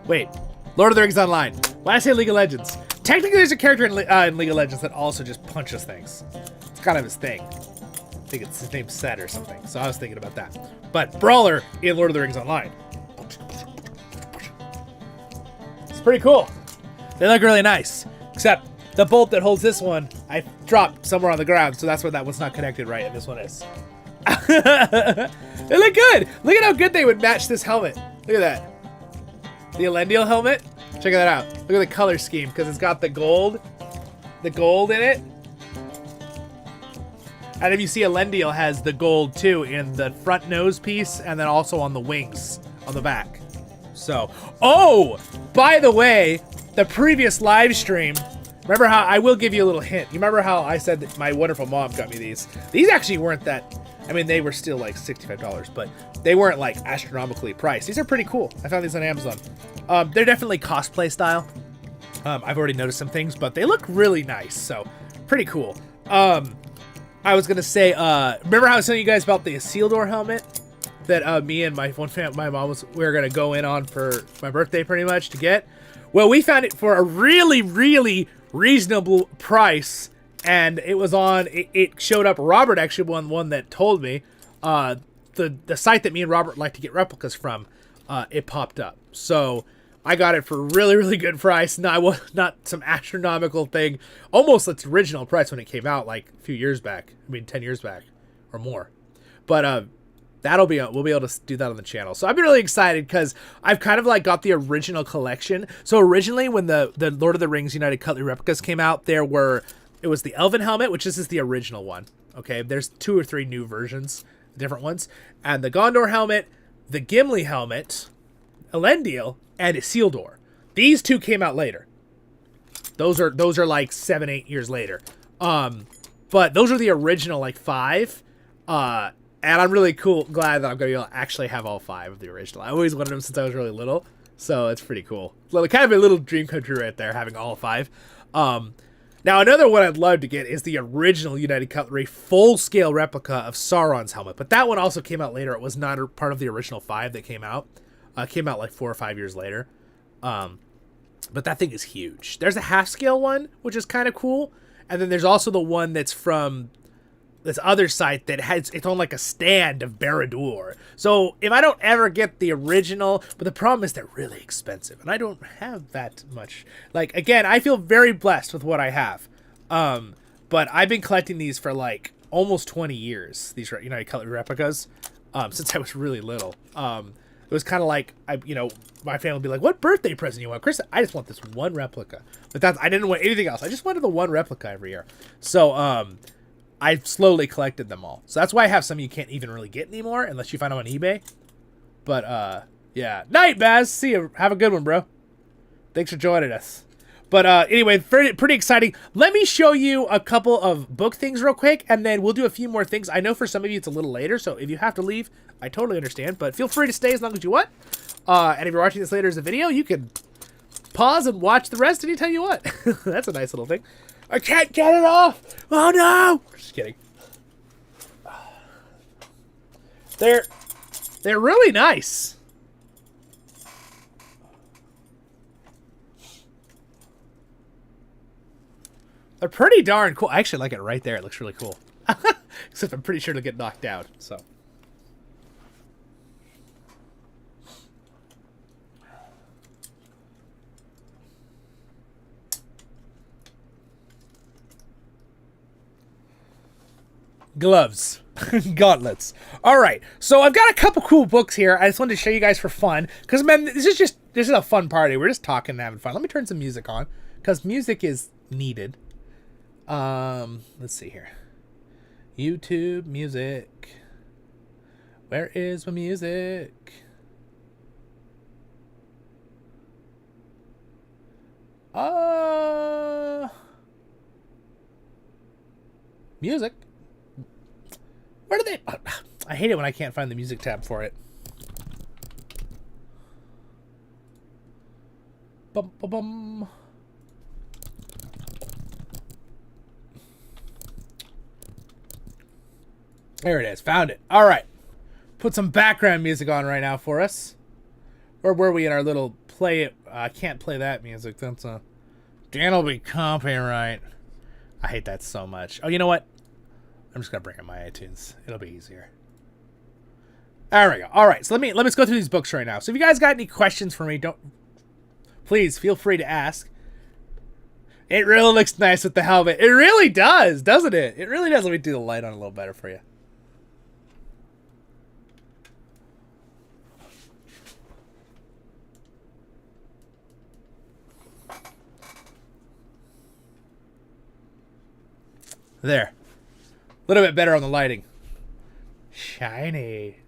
Wait, Lord of the Rings Online. When I say League of Legends, technically there's a character in League of Legends that also just punches things. It's kind of his thing. I think it's his name's Set or something, so I was thinking about that. But brawler in Lord of the Rings Online. It's pretty cool. They look really nice, except the bolt that holds this one, I dropped somewhere on the ground, so that's why that one's not connected right, and this one is. They look good. Look at how good they would match this helmet. Look at that. The Elendil helmet. Check that out. Look at the color scheme, because it's got the gold in it. And if you see, Elendil has the gold too in the front nose piece, and then also on the wings on the back. So, oh, by the way, the previous live stream, remember how I will give you a little hint. You remember how I said that my wonderful mom got me these? These actually weren't that. I mean, they were still like $65, but they weren't like astronomically priced. These are pretty cool. I found these on Amazon. They're definitely cosplay style. I've already noticed some things, but they look really nice. So pretty cool. I was gonna say, remember how I was telling you guys about the Isildur helmet that me and my mom we were gonna go in on for my birthday, pretty much to get. Well, we found it for a really, really reasonable price. And it was on, it showed up, Robert actually one that told me, the site that me and Robert like to get replicas from, it popped up. So I got it for a really, really good price. Not some astronomical thing, almost its original price when it came out like a few years back. I mean, 10 years back or more. But we'll be able to do that on the channel. So I've been really excited because I've kind of like got the original collection. So originally when the Lord of the Rings United Cutlery replicas came out, it was the Elven helmet, which this is the original one. Okay, there's 2 or 3 new versions, different ones. And the Gondor helmet, the Gimli helmet, Elendil, and Isildur. These 2 came out later. Those are like 7-8 years later. But those are the original like 5. And I'm really glad that I'm gonna be able to actually have all 5 of the original. I always wanted them since I was really little, so it's pretty cool. Kind of a little dream come true right there, having all 5. Now, another one I'd love to get is the original United Cutlery full-scale replica of Sauron's helmet. But that one also came out later. It was not part of the original 5 that came out. Came out like 4 or 5 years later. But that thing is huge. There's a half-scale one, which is kind of cool. And then there's also the one that's from this other site that has its own like a stand of Barad-dûr. So if I don't ever get the original, but the problem is they're really expensive, and I don't have that much. Like, again, I feel very blessed with what I have. But I've been collecting these for like almost 20 years, these United Cutlery replicas, since I was really little. It was kind of like, my family would be like, what birthday present you want? Chris, I just want this one replica. But I didn't want anything else. I just wanted the one replica every year. So, I've slowly collected them all. So that's why I have some you can't even really get anymore unless you find them on eBay. But, yeah. Night, Baz. See you. Have a good one, bro. Thanks for joining us. But anyway, pretty exciting. Let me show you a couple of book things real quick, and then we'll do a few more things. I know for some of you it's a little later, so if you have to leave, I totally understand. But feel free to stay as long as you want. And if you're watching this later as a video, you can pause and watch the rest anytime you want. That's a nice little thing. I can't get it off. Oh no! Just kidding. They're really nice. They're pretty darn cool. I actually like it right there. It looks really cool. Except I'm pretty sure it'll get knocked down. So. Gloves. Gauntlets. Alright, so I've got a couple cool books here. I just wanted to show you guys for fun. Because, man, this is a fun party. We're just talking and having fun. Let me turn some music on. Because music is needed. Let's see here. YouTube music. Where is my music? Music. Where do they... I hate it when I can't find the music tab for it. Bum, bum, bum. There it is. Found it. All right. Put some background music on right now for us. Where were we in our little play it? I can't play that music. That's a... Dan will be copyright. I hate that so much. Oh, you know what? I'm just gonna bring in my iTunes. It'll be easier. There we go. All right, so let's go through these books right now. So if you guys got any questions for me, please feel free to ask. It really looks nice with the helmet. It really does, doesn't it? It really does. Let me do the light on a little better for you. There. A little bit better on the lighting. Shiny.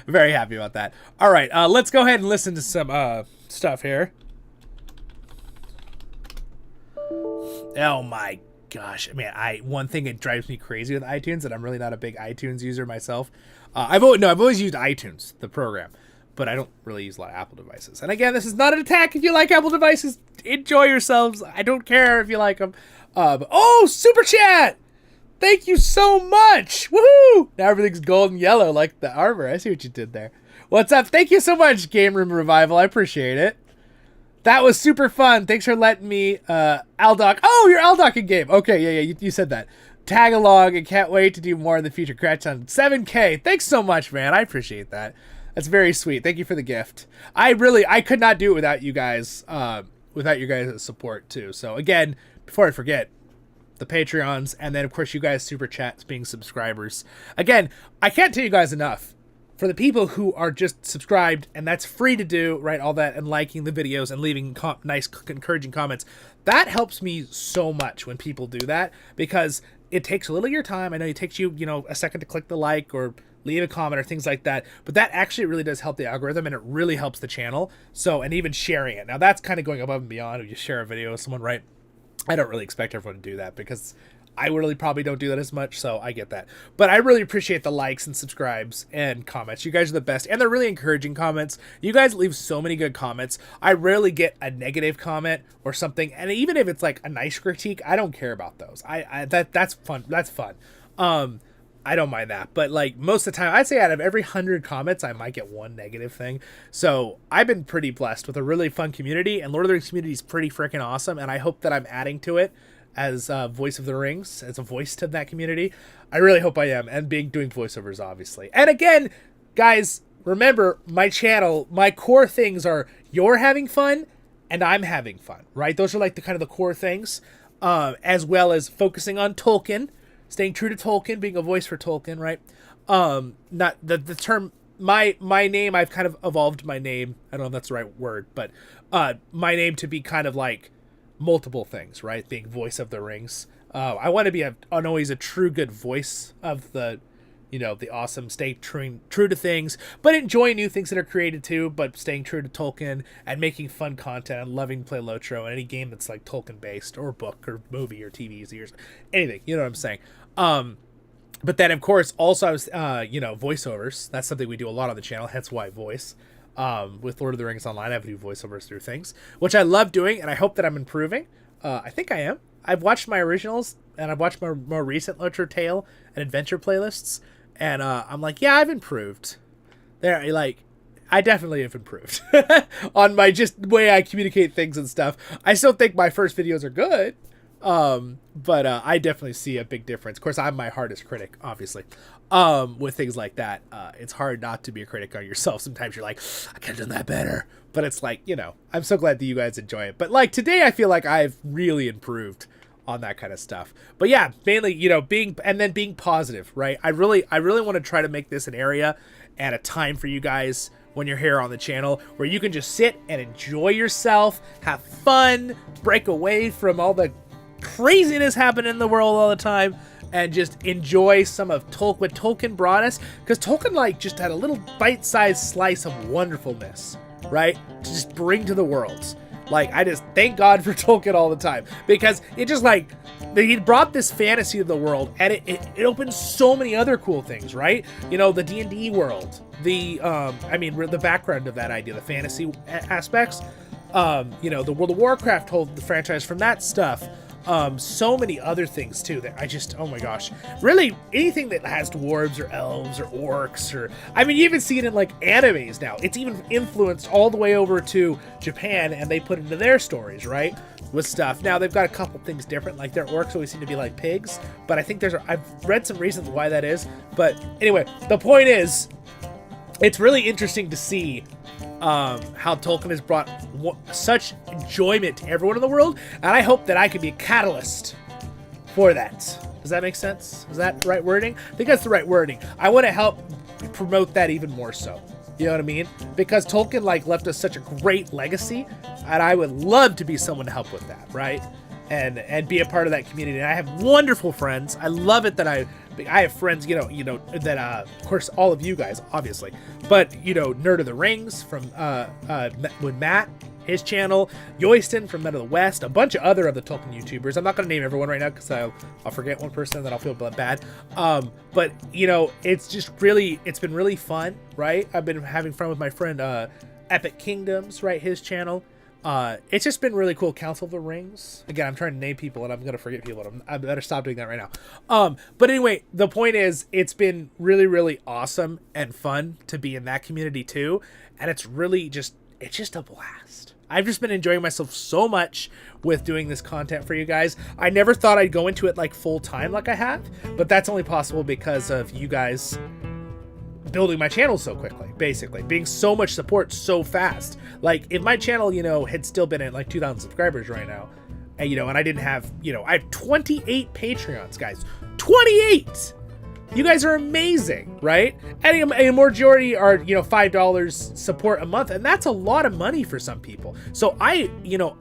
Very happy about that. All right, let's go ahead and listen to some stuff here. Oh my gosh. I mean, one thing that drives me crazy with iTunes, and I'm really not a big iTunes user myself. I've always used iTunes, the program, but I don't really use a lot of Apple devices. And again, this is not an attack. If you like Apple devices, enjoy yourselves. I don't care if you like them. Oh, super chat! Thank you so much! Woohoo! Now everything's gold and yellow like the armor. I see what you did there. What's up? Thank you so much, Game Room Revival. I appreciate it. That was super fun. Thanks for letting me, Aldoc. Oh, you're Aldocking game. Okay, yeah, you said that. Tag along and can't wait to do more in the future. Congrats on 7K. Thanks so much, man. I appreciate that. That's very sweet. Thank you for the gift. I could not do it without you guys, without your guys' support too. So again, before I forget, the Patreons, and then of course you guys super chats being subscribers. Again, I can't tell you guys enough. For the people who are just subscribed, and that's free to do, right, all that, and liking the videos and leaving nice, encouraging comments, that helps me so much when people do that, because it takes a little of your time. I know it takes you, a second to click the like or leave a comment or things like that, but that actually really does help the algorithm, and it really helps the channel. So, and even sharing it. Now, that's kind of going above and beyond. If you share a video with someone, right, I don't really expect everyone to do that, because I really probably don't do that as much, so I get that. But I really appreciate the likes and subscribes and comments. You guys are the best, and they're really encouraging comments. You guys leave so many good comments. I rarely get a negative comment or something, and even if it's like a nice critique, I don't care about those. That's fun. That's fun. I don't mind that, but like most of the time, I'd say out of every 100 comments, I might get one negative thing. So I've been pretty blessed with a really fun community, and Lord of the Rings community is pretty freaking awesome, and I hope that I'm adding to it as Voice of the Rings, as a voice to that community. I really hope I am, and doing voiceovers, obviously. And again, guys, remember, my channel, my core things are you're having fun, and I'm having fun, right? Those are like the kind of the core things, as well as focusing on Tolkien, staying true to Tolkien, being a voice for Tolkien, right? Not the term, my name, I've kind of evolved my name, I don't know if that's the right word, but my name to be kind of like multiple things, right? Being voice of the rings. I want to be always a true good voice of the, the awesome, stay true to things, but enjoy new things that are created too, but staying true to Tolkien and making fun content and loving to play LotRO and any game that's like Tolkien based or book or movie or TV series, anything, you know what I'm saying? But then of course also I was, voiceovers. That's something we do a lot on the channel, hence why voice. With Lord of the Rings Online, I have to do voiceovers through things, which I love doing, and I hope that I'm improving. I think I am. I've watched my originals, and I've watched my more recent LotRO Tale and Adventure playlists, and I'm like, yeah, I've improved. There, like, I definitely have improved on my just way I communicate things and stuff. I still think my first videos are good, but I definitely see a big difference. Of course, I'm my hardest critic, obviously. With things like that, it's hard not to be a critic on yourself. Sometimes you're like, I could have done that better. But it's like, you know, I'm so glad that you guys enjoy it. But like today, I feel like I've really improved on that kind of stuff. But yeah, mainly, you know, being positive, right? I really want to try to make this an area and a time for you guys when you're here on the channel where you can just sit and enjoy yourself, have fun, break away from all the craziness happening in the world all the time, and just enjoy some of what Tolkien brought us, because Tolkien like just had a little bite-sized slice of wonderfulness, right, to just bring to the world. Like, I just thank God for Tolkien all the time, because it just like he brought this fantasy to the world, and it opens so many other cool things, right? You know, the D&D world, the the background of that idea, the fantasy aspects, you know, the World of Warcraft hold the franchise from that stuff. So many other things too that I just, oh my gosh, really anything that has dwarves or elves or orcs, or I mean, you even see it in like animes now. It's even influenced all the way over to Japan, and they put into their stories, right, with stuff. Now they've got a couple things different, like their orcs always seem to be like pigs, but I think I've read some reasons why that is. But anyway, the point is, it's really interesting to see how Tolkien has brought such enjoyment to everyone in the world, and I hope that I can be a catalyst for that. Does that make sense? Is that the right wording? I think that's the right wording. I want to help promote that even more so. You know what I mean? Because Tolkien like left us such a great legacy, and I would love to be someone to help with that, right? And be a part of that community. And I have wonderful friends. I love it that I have friends, you know that of course all of you guys, obviously, but you know, Nerd of the Rings from with Matt, his channel, Yoyston from Men of the West, a bunch of other of the Tolkien YouTubers. I'm not going to name everyone right now because I'll forget one person and then I'll feel bad. But you know, it's been really fun, right? I've been having fun with my friend Epic Kingdoms, right? His channel. It's just been really cool. Council of the Rings. Again, I'm trying to name people and I'm going to forget people. I better stop doing that right now. But anyway, the point is, it's been really, really awesome and fun to be in that community too. And it's just a blast. I've just been enjoying myself so much with doing this content for you guys. I never thought I'd go into it like full time like I have, but that's only possible because of you guys building my channel so quickly, basically being so much support so fast. Like if my channel, you know, had still been at like 2,000 subscribers right now, and you know, and I didn't have, you know, I have 28 Patreons, guys, 28. You guys are amazing, right? And a majority are, you know, $5 support a month, and that's a lot of money for some people. So you know,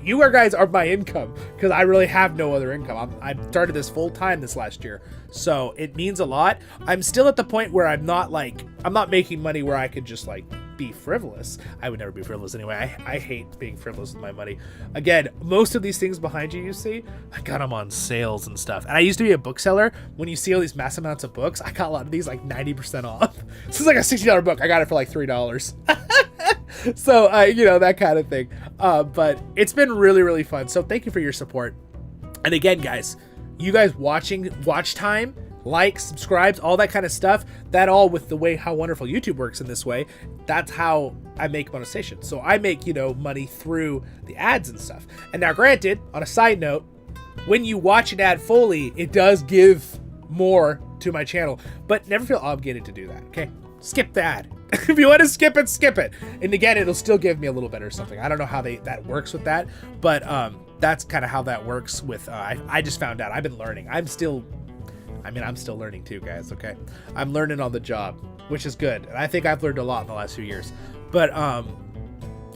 you guys are my income, because I really have no other income. I started this full time this last year, so it means a lot. I'm still at the point where I'm not making money where I could just like be frivolous. I would never be frivolous anyway. I hate being frivolous with my money. Again, most of these things behind you see, I got them on sales and stuff. And I used to be a bookseller. When you see all these mass amounts of books, I got a lot of these like 90% off. This is like a $60 book. I got it for like $3. So, you know, that kind of thing. But it's been really, really fun. So thank you for your support. And again, guys, you guys watch time, likes, subscribes, all that kind of stuff, that all with the way how wonderful YouTube works in this way, that's how I make monetization. So I make, you know, money through the ads and stuff. And now granted, on a side note, when you watch an ad fully, it does give more to my channel, but never feel obligated to do that, okay? Skip the ad. If you want to skip it, skip it. And again, it'll still give me a little bit or something. I don't know how that works with that, but that's kind of how that works with, I just found out. I've been learning. I'm still learning too, guys, okay? I'm learning on the job, which is good. And I think I've learned a lot in the last few years. But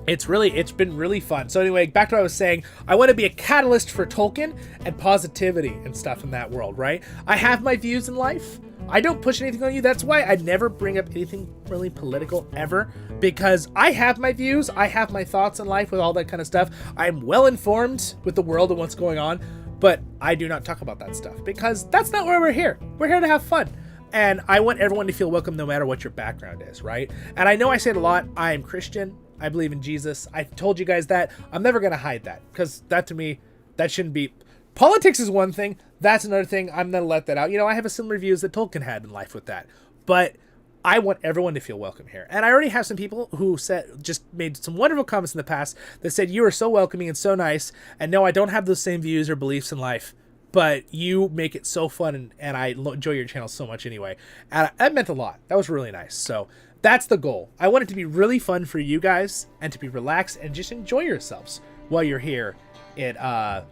it's been really fun. So anyway, back to what I was saying. I want to be a catalyst for Tolkien and positivity and stuff in that world, right? I have my views in life. I don't push anything on you. That's why I never bring up anything really political ever, because I have my views. I have my thoughts in life with all that kind of stuff. I'm well informed with the world and what's going on, but I do not talk about that stuff because that's not why we're here. We're here to have fun. And I want everyone to feel welcome no matter what your background is, right? And I know I say it a lot. I am Christian. I believe in Jesus. I told you guys that. I'm never going to hide that, because that, to me, that shouldn't be... Politics is one thing. That's another thing. I'm going to let that out. You know, I have a similar views that Tolkien had in life with that. But I want everyone to feel welcome here. And I already have some people who just made some wonderful comments in the past that said, you are so welcoming and so nice. And no, I don't have those same views or beliefs in life, but you make it so fun, and I enjoy your channel so much anyway. And that meant a lot. That was really nice. So that's the goal. I want it to be really fun for you guys and to be relaxed and just enjoy yourselves while you're here at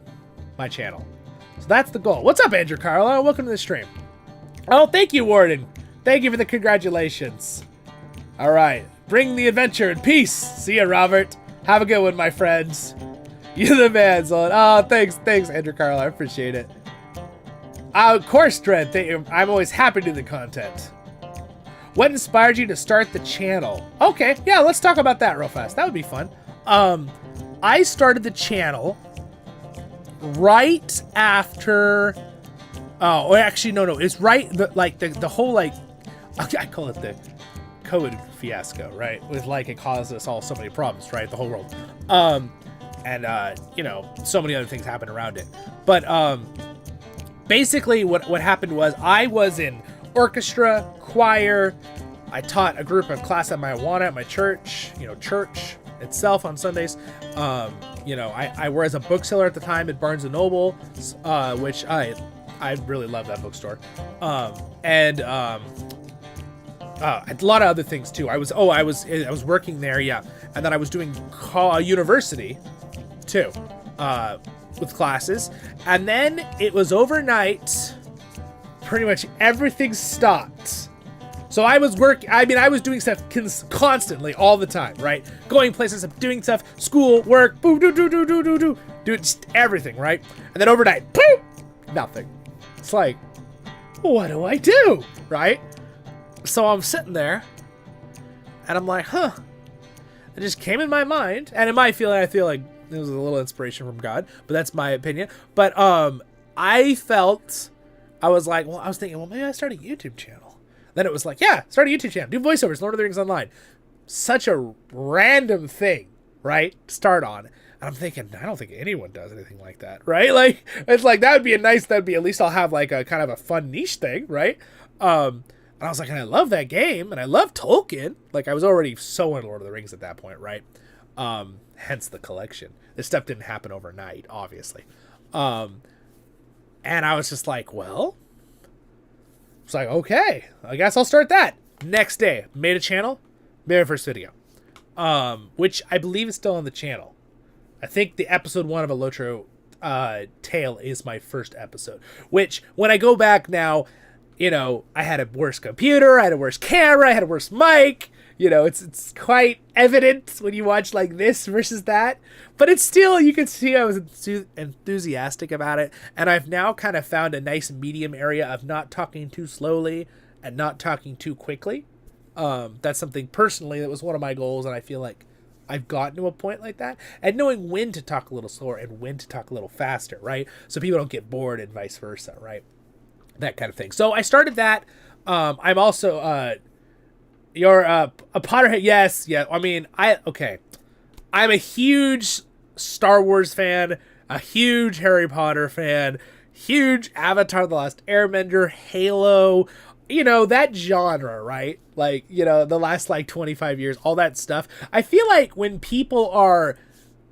my channel. So that's the goal. What's up, Andrew Carlisle? Welcome to the stream. Oh, thank you, Warden. Thank you for the congratulations. All right. Bring the adventure and peace. See ya, Robert. Have a good one, my friends. You're the man, Zollin. Oh, thanks, Andrew Carlisle. I appreciate it. Of course, Dread. I'm always happy to do the content. What inspired you to start the channel? Okay, yeah, let's talk about that real fast. That would be fun. I started the channel right after... Oh, actually, no. It's right, the whole, like... I call it the COVID fiasco, right? With, like, it caused us all so many problems, right? The whole world. You know, so many other things happened around it. But, basically, what happened was I was in orchestra, choir. I taught a group of class at my Awana at my church, you know, church itself on Sundays. You know, I was a bookseller at the time at Barnes & Noble, which I really love that bookstore. A lot of other things too. I was working there, yeah. And then I was doing university too, with classes. And then it was overnight, pretty much everything stopped. So I was doing stuff constantly, all the time, right? Going places, doing stuff, school, work, boom, do just everything, right? And then overnight, boom, nothing. It's like, what do I do, right? So I'm sitting there, and I'm like, huh. It just came in my mind, and in my feeling, I feel like it was a little inspiration from God, but that's my opinion. But I was thinking, well, maybe I start a YouTube channel. Then it was like, yeah, start a YouTube channel, do voiceovers, Lord of the Rings Online. Such a random thing, right? To start on. And I'm thinking, I don't think anyone does anything like that, right? Like, it's like, at least I'll have like a kind of a fun niche thing, right? And I was like, and I love that game, and I love Tolkien. Like, I was already so into Lord of the Rings at that point, right? Hence the collection. This stuff didn't happen overnight, obviously. And I was just like, well, it's like, okay, I guess I'll start that. Next day, made a channel, made my first video, which I believe is still on the channel. I think the episode 1 of a LotRO tale is my first episode, which when I go back now, you know, I had a worse computer, I had a worse camera, I had a worse mic. You know, it's quite evident when you watch like this versus that. But it's still, you can see I was enthusiastic about it. And I've now kind of found a nice medium area of not talking too slowly and not talking too quickly. That's something personally that was one of my goals. And I feel like I've gotten to a point like that. And knowing when to talk a little slower and when to talk a little faster, right? So people don't get bored and vice versa, right? That kind of thing. So I started that. I'm also... You're a Potterhead, yes, yeah. I mean, I'm a huge Star Wars fan, a huge Harry Potter fan, huge Avatar: The Last Airbender, Halo, you know, that genre, right? Like, you know, the last like 25 years, all that stuff. I feel like when people are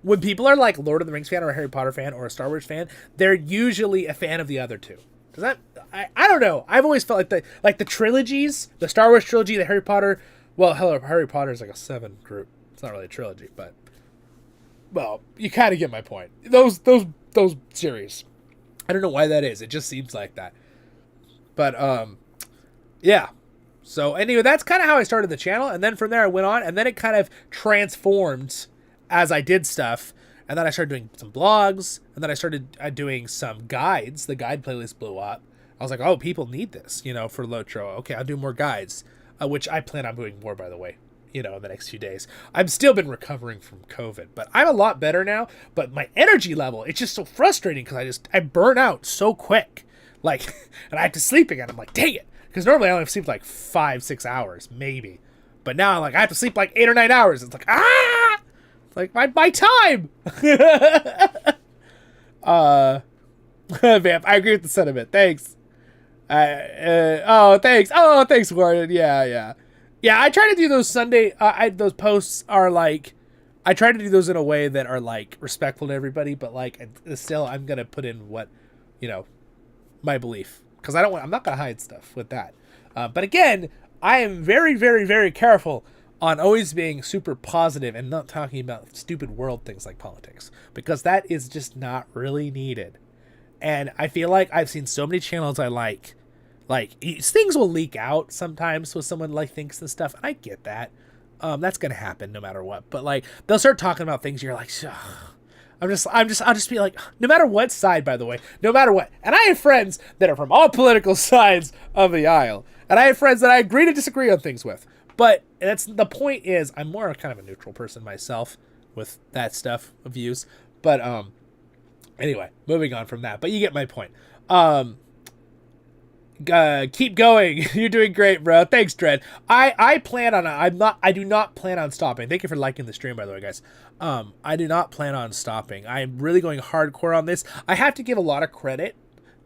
like Lord of the Rings fan or a Harry Potter fan or a Star Wars fan, they're usually a fan of the other two. Does that? I don't know. I've always felt like the trilogies, the Star Wars trilogy, the Harry Potter. Well, Harry Potter is like a 7 group. It's not really a trilogy, but well, you kind of get my point. Those series. I don't know why that is. It just seems like that. But yeah. So anyway, that's kind of how I started the channel, and then from there I went on, and then it kind of transformed as I did stuff. And then I started doing some blogs, and then I started doing some guides. The guide playlist blew up. I was like, oh, people need this, you know, for LotRO. Okay, I'll do more guides, which I plan on doing more, by the way, you know, in the next few days. I've still been recovering from COVID, but I'm a lot better now. But my energy level, it's just so frustrating because I burn out so quick. Like, and I have to sleep again. I'm like, dang it. Because normally I only sleep like 5-6 hours, maybe. But now like I have to sleep like 8 or 9 hours. It's like, it's like my time. Vamp, I agree with the sentiment. Thanks. Thanks. Oh, thanks, Warren. Yeah. I try to do those Sunday. Those posts are like, I try to do those in a way that are like respectful to everybody, but like still, I'm gonna put in what, my belief, because I'm not gonna hide stuff with that. But again, I am very, very, very careful on always being super positive and not talking about stupid world things like politics, because that is just not really needed. And I feel like I've seen so many channels I like things will leak out sometimes with someone like thinks and stuff. And I get that. That's going to happen no matter what. But like, they'll start talking about things. You're like, I'll just be like, no matter what side, by the way, no matter what. And I have friends that are from all political sides of the aisle. And I have friends that I agree to disagree on things with. But that's the point is I'm more kind of a neutral person myself with that stuff of views. But, anyway, moving on from that, but you get my point. Keep going. You're doing great, bro. Thanks, Dread. I do not plan on stopping. Thank you for liking the stream, by the way, guys. I do not plan on stopping. I'm really going hardcore on this. I have to give a lot of credit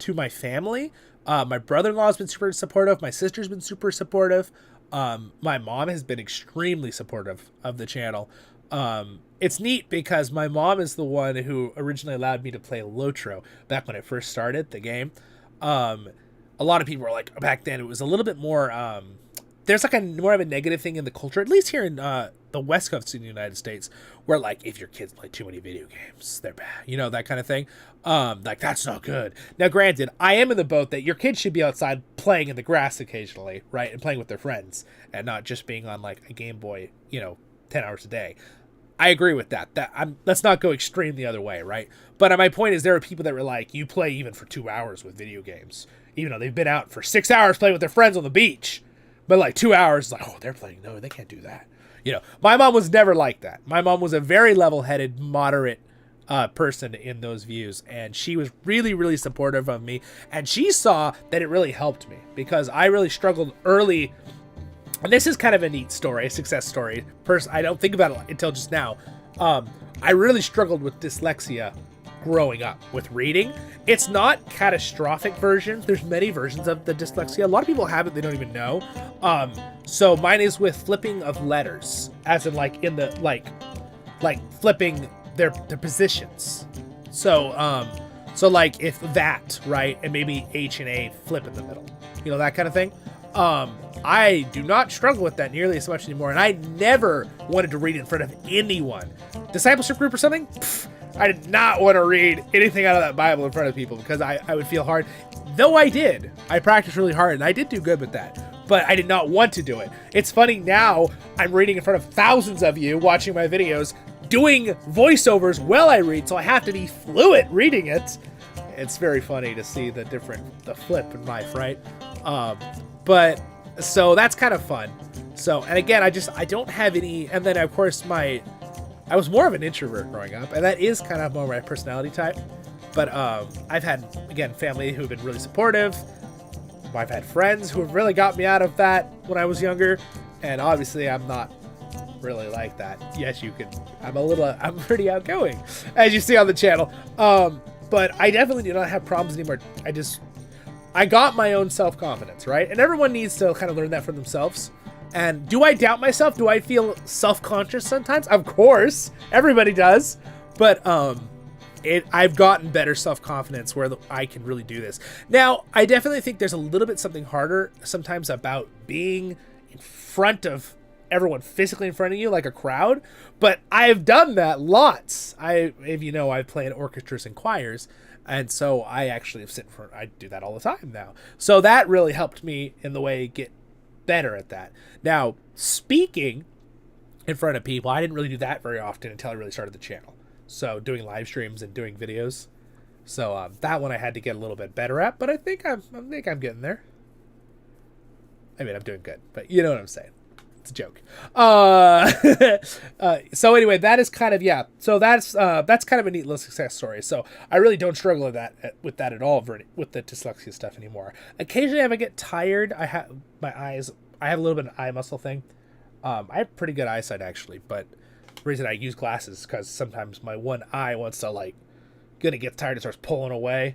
to my family. My brother-in-law has been super supportive. My sister's been super supportive. My mom has been extremely supportive of the channel. It's neat because my mom is the one who originally allowed me to play LotRO back when it first started the game. A lot of people were like, back then it was a little bit more, there's like more of a negative thing in the culture, at least here in the West Coast in the United States, where like if your kids play too many video games, they're bad, that kind of thing. Like that's not good. Now, granted, I am in the boat that your kids should be outside playing in the grass occasionally, right, and playing with their friends, and not just being on like a Game Boy, 10 hours a day. I agree with that. Let's not go extreme the other way, right? But my point is, there are people that were like, you play even for 2 hours with video games, even though they've been out for 6 hours playing with their friends on the beach. But like 2 hours, like, oh, they're playing. No, they can't do that. My mom was never like that. My mom was a very level-headed, moderate person in those views, and she was really, really supportive of me. And she saw that it really helped me because I really struggled early. And this is kind of a neat story, a success story. I don't think about it until just now. I really struggled with dyslexia growing up with reading. It's not catastrophic versions. There's many versions of the dyslexia. A lot of people have it, they don't even know. So mine is with flipping of letters, as in like in the like flipping their positions. So like if that, right, and maybe H and A flip in the middle, that kind of thing. I do not struggle with that nearly as much anymore, and I never wanted to read in front of anyone. Discipleship group or something? I did not want to read anything out of that Bible in front of people because I would feel hard. Though I did. I practiced really hard, and I did do good with that. But I did not want to do it. It's funny now, I'm reading in front of thousands of you watching my videos, doing voiceovers while I read, so I have to be fluent reading it. It's very funny to see the flip in life, right? But so that's kind of fun. So, and again, I don't have any, and then of course I was more of an introvert growing up, and that is kind of more my personality type. But I've had, again, family who've been really supportive. I've had friends who have really got me out of that when I was younger, and obviously I'm not really like that. Yes, you can. I'm pretty outgoing, as you see on the channel. But I definitely do not have problems anymore. I got my own self-confidence, right? And everyone needs to kind of learn that for themselves. And do I doubt myself? Do I feel self-conscious sometimes? Of course, everybody does. But I've gotten better self-confidence where I can really do this. Now, I definitely think there's a little bit something harder sometimes about being in front of everyone, physically in front of you, like a crowd. But I've done that lots. If you know, I play in orchestras and choirs. And so I actually I do that all the time now. So that really helped me in the way get better at that. Now, speaking in front of people, I didn't really do that very often until I really started the channel. So doing live streams and doing videos. So that one I had to get a little bit better at, but I think I'm getting there. I mean, I'm doing good, but you know what I'm saying. It's a joke. So anyway, that is kind of, yeah. So that's kind of a neat little success story. So I really don't struggle with that at all with the dyslexia stuff anymore. Occasionally, if I get tired, I have a little bit of eye muscle thing. I have pretty good eyesight actually, but the reason I use glasses is because sometimes my one eye wants to gonna get tired and starts pulling away.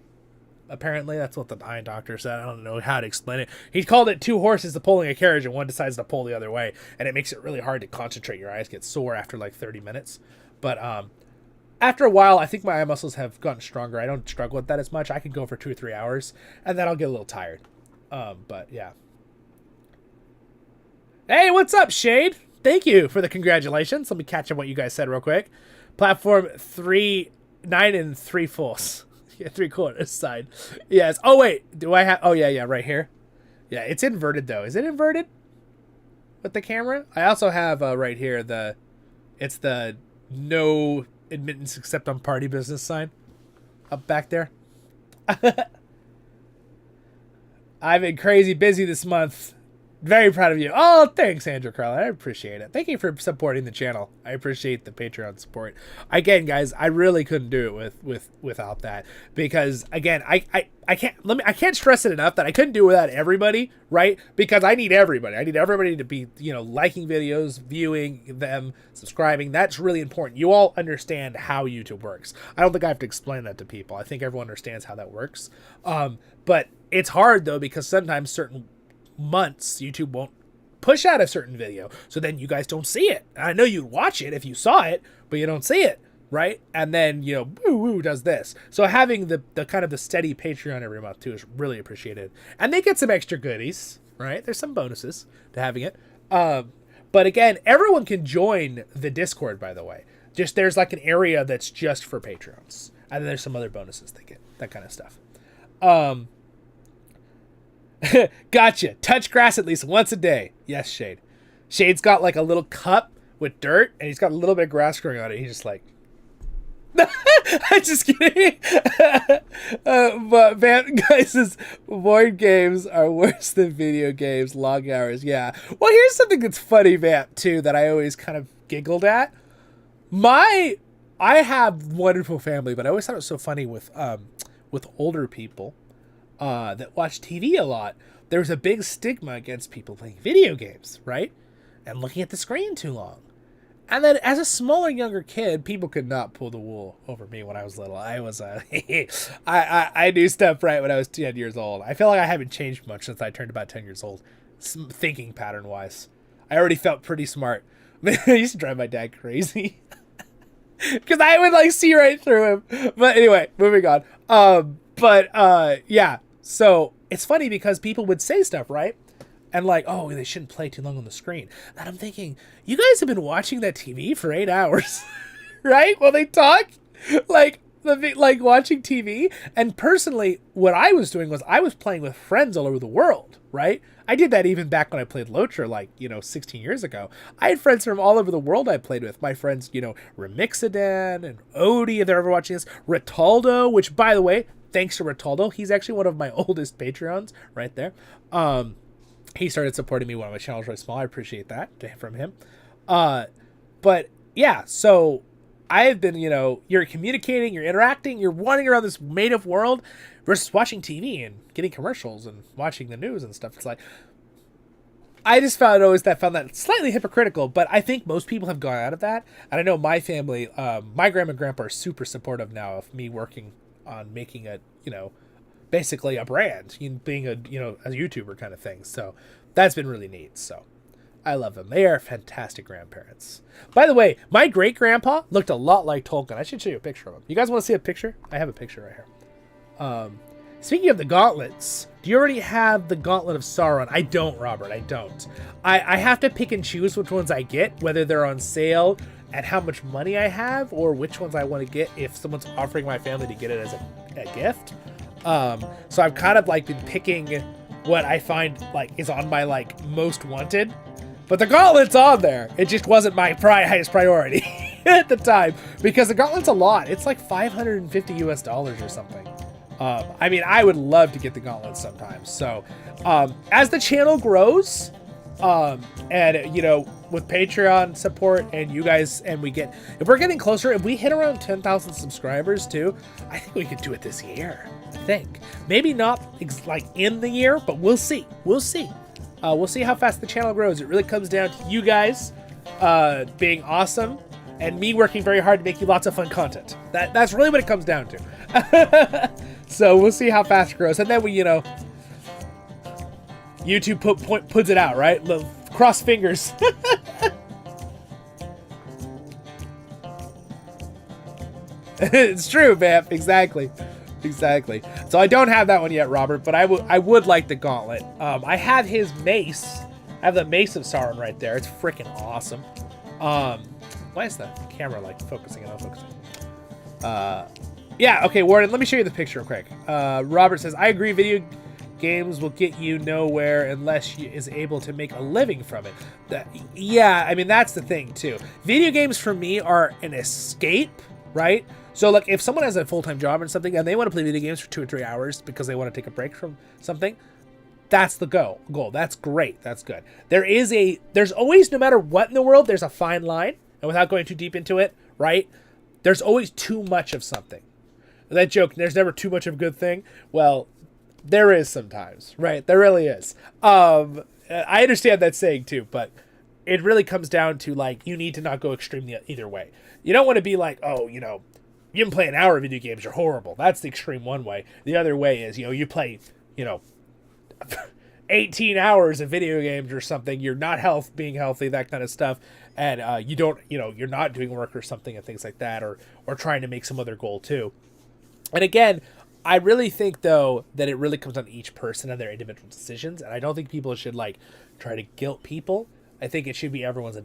Apparently, that's what the eye doctor said. I don't know how to explain it. He called it two horses pulling a carriage, and one decides to pull the other way, and it makes it really hard to concentrate. Your eyes get sore after 30 minutes. But after a while, I think my eye muscles have gotten stronger. I don't struggle with that as much. I can go for 2 or 3 hours, and then I'll get a little tired. But yeah. Hey, what's up, Shade? Thank you for the congratulations. Let me catch up what you guys said real quick. Platform 3, 9 and 3/4. Yeah, 3/4 side. Yes. Oh wait, do I have? Oh yeah, right here. Yeah, it's inverted though. Is it inverted with the camera? I also have right here it's the no admittance except on party business sign up back there. I've been crazy busy this month. Very proud of you. Oh, thanks, Andrew Carlisle. I appreciate it. Thank you for supporting the channel. I appreciate the Patreon support. Again, guys, I really couldn't do it without that, because again, I can't stress it enough that I couldn't do it without everybody, right? Because I need everybody. I need everybody to be, liking videos, viewing them, subscribing. That's really important. You all understand how YouTube works. I don't think I have to explain that to people. I think everyone understands how that works. But it's hard though, because sometimes certain months YouTube won't push out a certain video, so then you guys don't see it. And I know you'd watch it if you saw it, but you don't see it, right? And then woo does this. So having the kind of the steady Patreon every month too is really appreciated, and they get some extra goodies, right? There's some bonuses to having it. But again, everyone can join the Discord, by the way. Just there's an area that's just for Patreons, and then there's some other bonuses they get, that kind of stuff. Gotcha. Touch grass at least once a day. Yes, Shade. Shade's got a little cup with dirt, and he's got a little bit of grass growing on it. He's just I'm just kidding. But Vamp guys says board games are worse than video games. Long hours. Yeah. Well, here's something that's funny, Vamp, too, that I always kind of giggled at. I have wonderful family, but I always thought it was so funny with older people that watch TV a lot. There's a big stigma against people playing video games, right? And looking at the screen too long. And then as a smaller, younger kid, people could not pull the wool over me when I was little. I was I knew stuff right when I was 10 years old. I feel like I haven't changed much since I turned about 10 years old, thinking pattern-wise. I already felt pretty smart. I used to drive my dad crazy. Because I would see right through him. But anyway, moving on. Yeah. So it's funny because people would say stuff, right? And oh, they shouldn't play too long on the screen. And I'm thinking, you guys have been watching that TV for 8 hours, right? While they talk, watching TV. And personally, what I was doing was I was playing with friends all over the world, right? I did that even back when I played LotRO, 16 years ago. I had friends from all over the world I played with. My friends, Remixadan and Odie, if they're ever watching this. Rataldo, which, by the way, thanks to Rataldo, he's actually one of my oldest Patreons right there. He started supporting me when my channel was really small. I appreciate that from him. But yeah, so I've been, you're communicating, you're interacting, you're wandering around this made-up world versus watching TV and getting commercials and watching the news and stuff. It's I just found that slightly hypocritical, but I think most people have gone out of that. And I know my family, my grandma and grandpa are super supportive now of me working on making a, basically a brand, being a YouTuber kind of thing. So that's been really neat. So I love them. They are fantastic grandparents. By the way, my great grandpa looked a lot like Tolkien. I should show you a picture of him. You guys want to see a picture? I have a picture right here. Speaking of the gauntlets, do you already have the Gauntlet of Sauron? I don't, Robert. I don't. I have to pick and choose which ones I get, whether they're on sale and how much money I have, or which ones I want to get if someone's offering my family to get it as a gift. So I've kind of been picking what I find is on my most wanted, but the gauntlet's on there. It just wasn't my highest priority at the time, because the gauntlet's a lot. It's $550 US or something. I mean, I would love to get the gauntlets sometimes. So as the channel grows, And you know, with Patreon support and you guys, and if we're getting closer, if we hit around 10,000 subscribers too, I think we could do it this year. I think maybe not like in the year, but we'll see. We'll see how fast the channel grows. It really comes down to you guys being awesome and me working very hard to make you lots of fun content. That's really what it comes down to. So we'll see how fast it grows, and then we, you know, YouTube puts it out, right? Cross fingers. It's true, man. Exactly. So I don't have that one yet, Robert, but I would like the gauntlet. I have his mace. I have the Mace of Sauron right there. It's freaking awesome. Why is the camera like focusing and unfocusing? Yeah, okay, Warden, let me show you the picture real quick. Robert says, I agree, video games will get you nowhere unless you is able to make a living from it. Yeah, I mean, that's the thing, too. Video games, for me, are an escape, right? So, like, if someone has a full-time job or something, and they want to play video games for 2 or 3 hours because they want to take a break from something, that's the goal. That's great. That's good. There's always, no matter what in the world, there's a fine line. And without going too deep into it, right? There's always too much of something. That joke, there's never too much of a good thing. Well, there is sometimes, right? There really is. I understand that saying too, but it really comes down to, like, you need to not go extreme either way. You don't want to be like, oh, you know, you can play an hour of video games, you're horrible. That's the extreme one way. The other way is, you know, you play, you know, 18 hours of video games or something, you're not being healthy, that kind of stuff, and you don't, you know, you're not doing work or something and things like that, or trying to make some other goal too. And again, I really think, though, that it really comes down to each person and their individual decisions, and I don't think people should, like, try to guilt people. I think it should be everyone's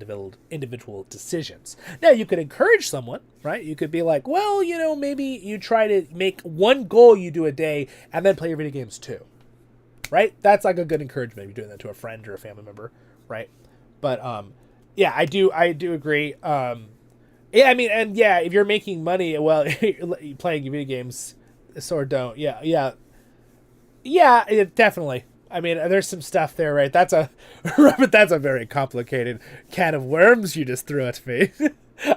individual decisions. Now, you could encourage someone, right? You could be like, well, you know, maybe you try to make one goal you do a day and then play your video games too, right? That's like a good encouragement. You're doing that to a friend or a family member, right? But, yeah, I do agree. Yeah, I mean, and yeah, if you're making money, well, playing video games, so or don't. Yeah, definitely. I mean, there's some stuff there, right? That's a very complicated can of worms you just threw at me.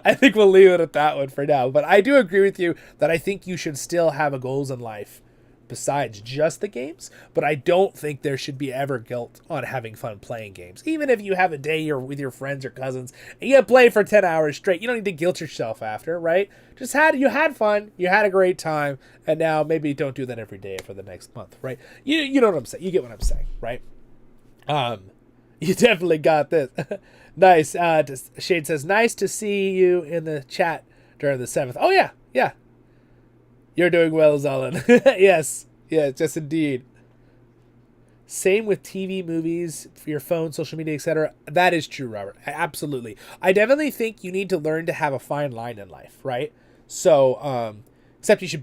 I think we'll leave it at that one for now. But I do agree with you that I think you should still have goals in life besides just the games. But I don't think there should be ever guilt on having fun playing games. Even if you have a day you're with your friends or cousins and you play for 10 hours straight, you don't need to guilt yourself after, right? You had fun, you had a great time, and now maybe don't do that every day for the next month, right? You know what I'm saying. You get what I'm saying, right? You definitely got this. Nice. Shade says, nice to see you in the chat during the 7th. Oh, yeah. You're doing well, Zollin. Yes, just indeed. Same with TV, movies, your phone, social media, etc. That is true, Robert. Absolutely. I definitely think you need to learn to have a fine line in life, right? So, except you should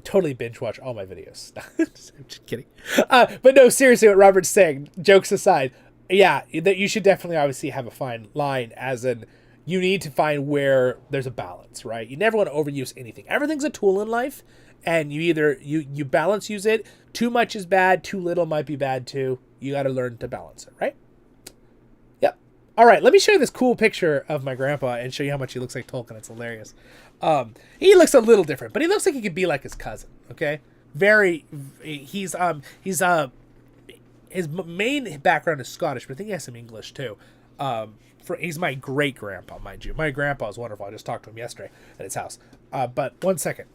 totally binge watch all my videos. I'm just kidding. But no, seriously, what Robert's saying, jokes aside, yeah, that you should definitely obviously have a fine line, as in, you need to find where there's a balance, right? You never want to overuse anything. Everything's a tool in life, and you either you balance use it. Too much is bad, too little might be bad too. You got to learn to balance it, right? Yep. All right, let me show you this cool picture of my grandpa and show you how much he looks like Tolkien. It's hilarious. He looks a little different, but he looks like he could be like his cousin, okay? His main background is Scottish, but I think he has some English too. He's my great-grandpa, mind you. My grandpa is wonderful. I just talked to him yesterday at his house. But 1 second.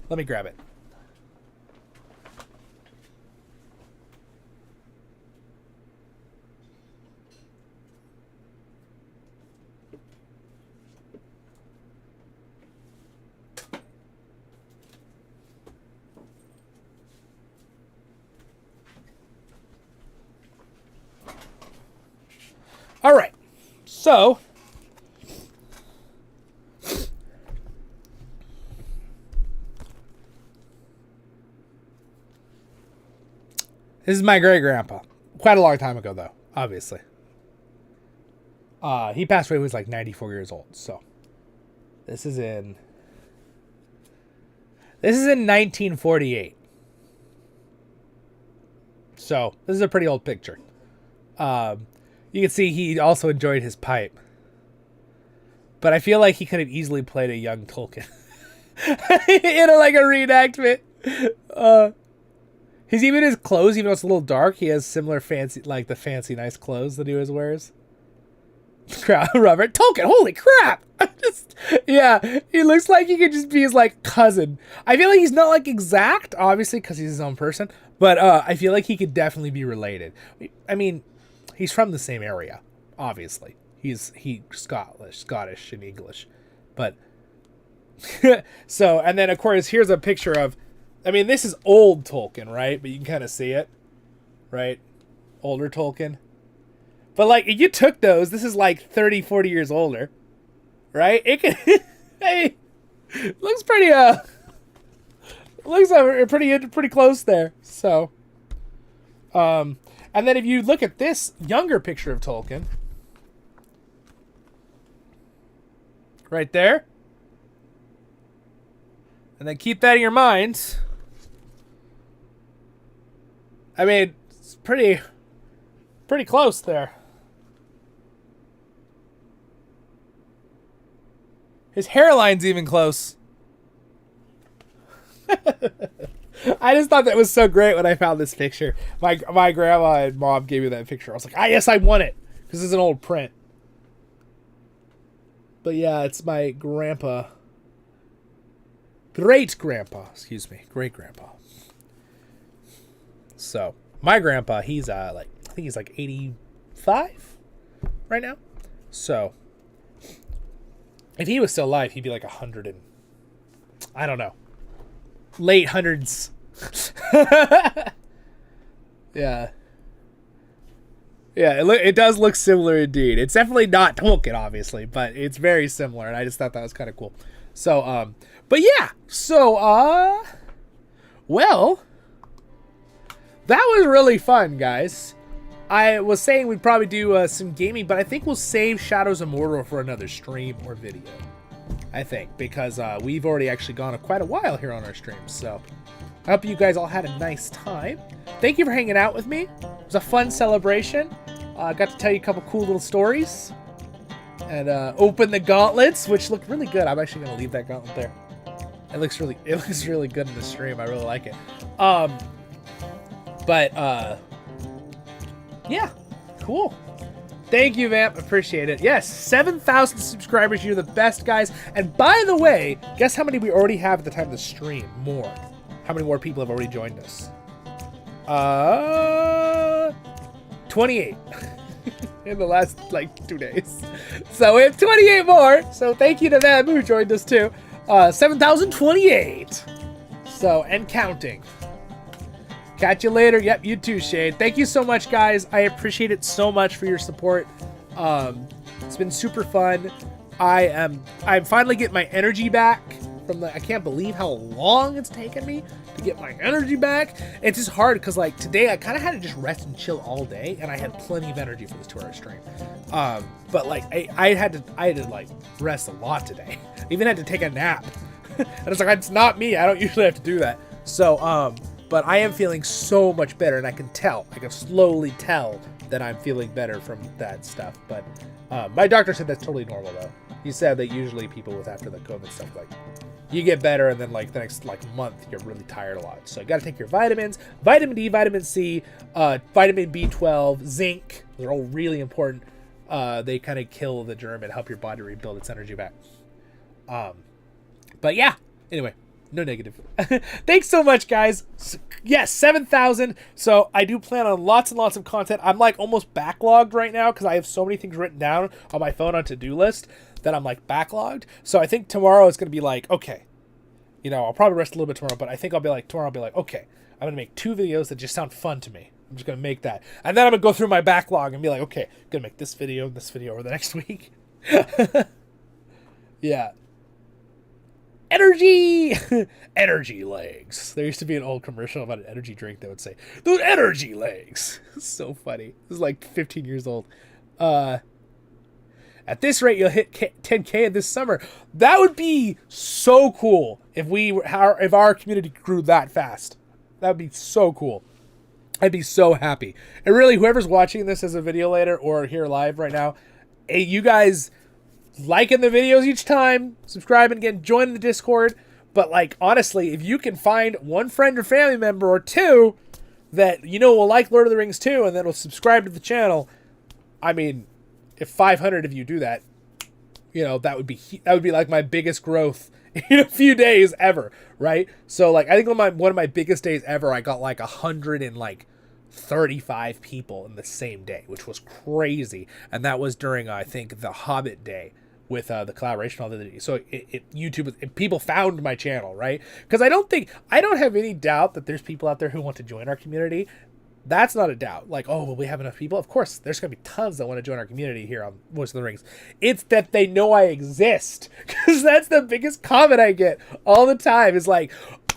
Let me grab it. All right, so this is my great-grandpa. Quite a long time ago, though, obviously. He passed away when he was like 94 years old, so this is in 1948. So this is a pretty old picture. You can see he also enjoyed his pipe. But I feel like he could have easily played a young Tolkien. In like a reenactment. Even his clothes, even though it's a little dark, he has similar fancy, like the fancy nice clothes that he always wears. Robert Tolkien, holy crap! Yeah, he looks like he could just be his like cousin. I feel like he's not like exact, obviously, because he's his own person. But I feel like he could definitely be related. I mean, he's from the same area, obviously. He's Scottish and English, but so, and then of course here's a picture of, I mean, this is old Tolkien, right? But you can kind of see it, right? Older Tolkien. But like, if you took those, this is like 30, 40 years older, right? It can, hey, looks pretty, looks pretty close there. So, and then if you look at this younger picture of Tolkien, right there, and then keep that in your mind. I mean, it's pretty close there. His hairline's even close. I just thought that was so great when I found this picture. My grandma and mom gave me that picture. I was like, yes, I want it, because it's an old print. But yeah, it's my grandpa. Great-grandpa, great-grandpa. So, my grandpa, he's I think he's like 85 right now. So, if he was still alive, he'd be like 100 and, I don't know, late hundreds. Yeah. Yeah, it does look similar indeed. It's definitely not Tolkien, obviously, but it's very similar, and I just thought that was kind of cool. So, but yeah, so, well, that was really fun, guys. I was saying we'd probably do some gaming, but I think we'll save Shadows of Mordor for another stream or video. I think, because we've already actually gone quite a while here on our streams, so I hope you guys all had a nice time. Thank you for hanging out with me. It was a fun celebration. I got to tell you a couple cool little stories. And open the gauntlets, which look really good. I'm actually going to leave that gauntlet there. It looks really good in the stream. I really like it. Yeah, cool. Thank you, Vamp. Appreciate it. Yes, 7,000 subscribers. You're the best, guys. And by the way, guess how many we already have at the time of the stream? More. How many more people have already joined us? 28 in the last, 2 days. So we have 28 more. So thank you to them who joined us, too. 7,028. So, and counting. Catch you later. Yep, you too, Shade. Thank you so much, guys. I appreciate it so much for your support. It's been super fun. I'm finally getting my energy back from I can't believe how long it's taken me to get my energy back. It's just hard because today I kind of had to just rest and chill all day, and I had plenty of energy for this 2-hour stream. But I had to rest a lot today. I even had to take a nap. And it's it's not me. I don't usually have to do that. So but I am feeling so much better, and I can slowly tell that I'm feeling better from that stuff. But my doctor said that's totally normal, though. He said that usually people with after the COVID stuff, you get better, and then the next month you're really tired a lot. So you got to take your vitamins, vitamin D, vitamin C, vitamin B12, zinc. They're all really important. They kind of kill the germ and help your body rebuild its energy back. But yeah, anyway. No negative. Thanks so much, guys. Yes, 7,000. So I do plan on lots and lots of content. I'm almost backlogged right now because I have so many things written down on my phone on to-do list that I'm backlogged. So I think tomorrow is going to be okay, I'll probably rest a little bit tomorrow, but I think I'll be okay, I'm going to make 2 videos that just sound fun to me. I'm just going to make that. And then I'm going to go through my backlog and be okay, I'm going to make this video over the next week. Yeah. Energy! Energy legs. There used to be an old commercial about an energy drink that would say, "Those energy legs." It's so funny. This is 15 years old. At this rate, you'll hit 10K this summer. That would be so cool if our community grew that fast. That would be so cool. I'd be so happy. And really, whoever's watching this as a video later or here live right now, hey, you guys liking the videos each time, subscribing again, join the Discord. But like, honestly, if you can find one friend or family member or two that you know will like Lord of the Rings too, and then will subscribe to the channel, I mean, if 500 of you do that, you know, that would be like my biggest growth in a few days ever, right? So like, I think one of my biggest days ever, I got like 135 people in the same day, which was crazy. And that was during, I think, the Hobbit day with the collaboration all the other day. So people found my channel, right? Because I don't have any doubt that there's people out there who want to join our community. That's not a doubt. Like, oh, will we have enough people? Of course, there's going to be tons that want to join our community here on Voice of the Rings. It's that they know I exist. Because that's the biggest comment I get all the time is like,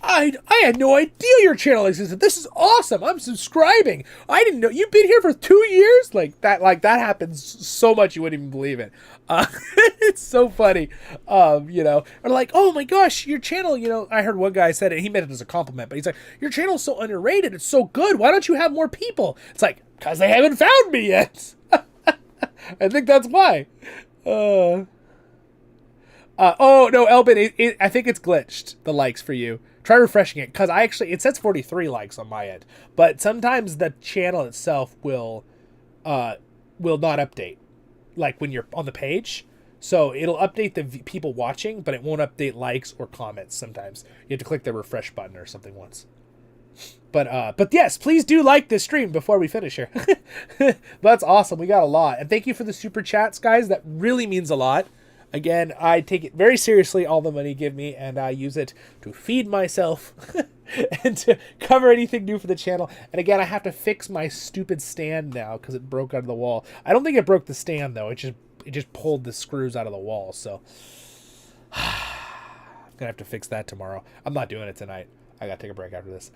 I had no idea your channel existed. This is awesome. I'm subscribing. I didn't know. You've been here for 2 years? Like that happens so much you wouldn't even believe it. It's so funny. You know, or like, oh my gosh, your channel, you know, I heard one guy said it, he meant it as a compliment, but he's like, your channel's so underrated. It's so good. Why don't you have more people? It's like, because they haven't found me yet. I think that's why. Oh no, Elbin, I think it's glitched, the likes for you. Try refreshing it, because it says 43 likes on my end, but sometimes the channel itself will not update, like when you're on the page. So it'll update the people watching, but it won't update likes or comments sometimes. You have to click the refresh button or something once. But yes, please do like this stream before we finish here. That's awesome. We got a lot. And thank you for the super chats, guys. That really means a lot. Again, I take it very seriously, all the money you give me, and I use it to feed myself and to cover anything new for the channel. And again, I have to fix my stupid stand now because it broke out of the wall. I don't think it broke the stand, though. It just pulled the screws out of the wall, so I'm going to have to fix that tomorrow. I'm not doing it tonight. I got to take a break after this.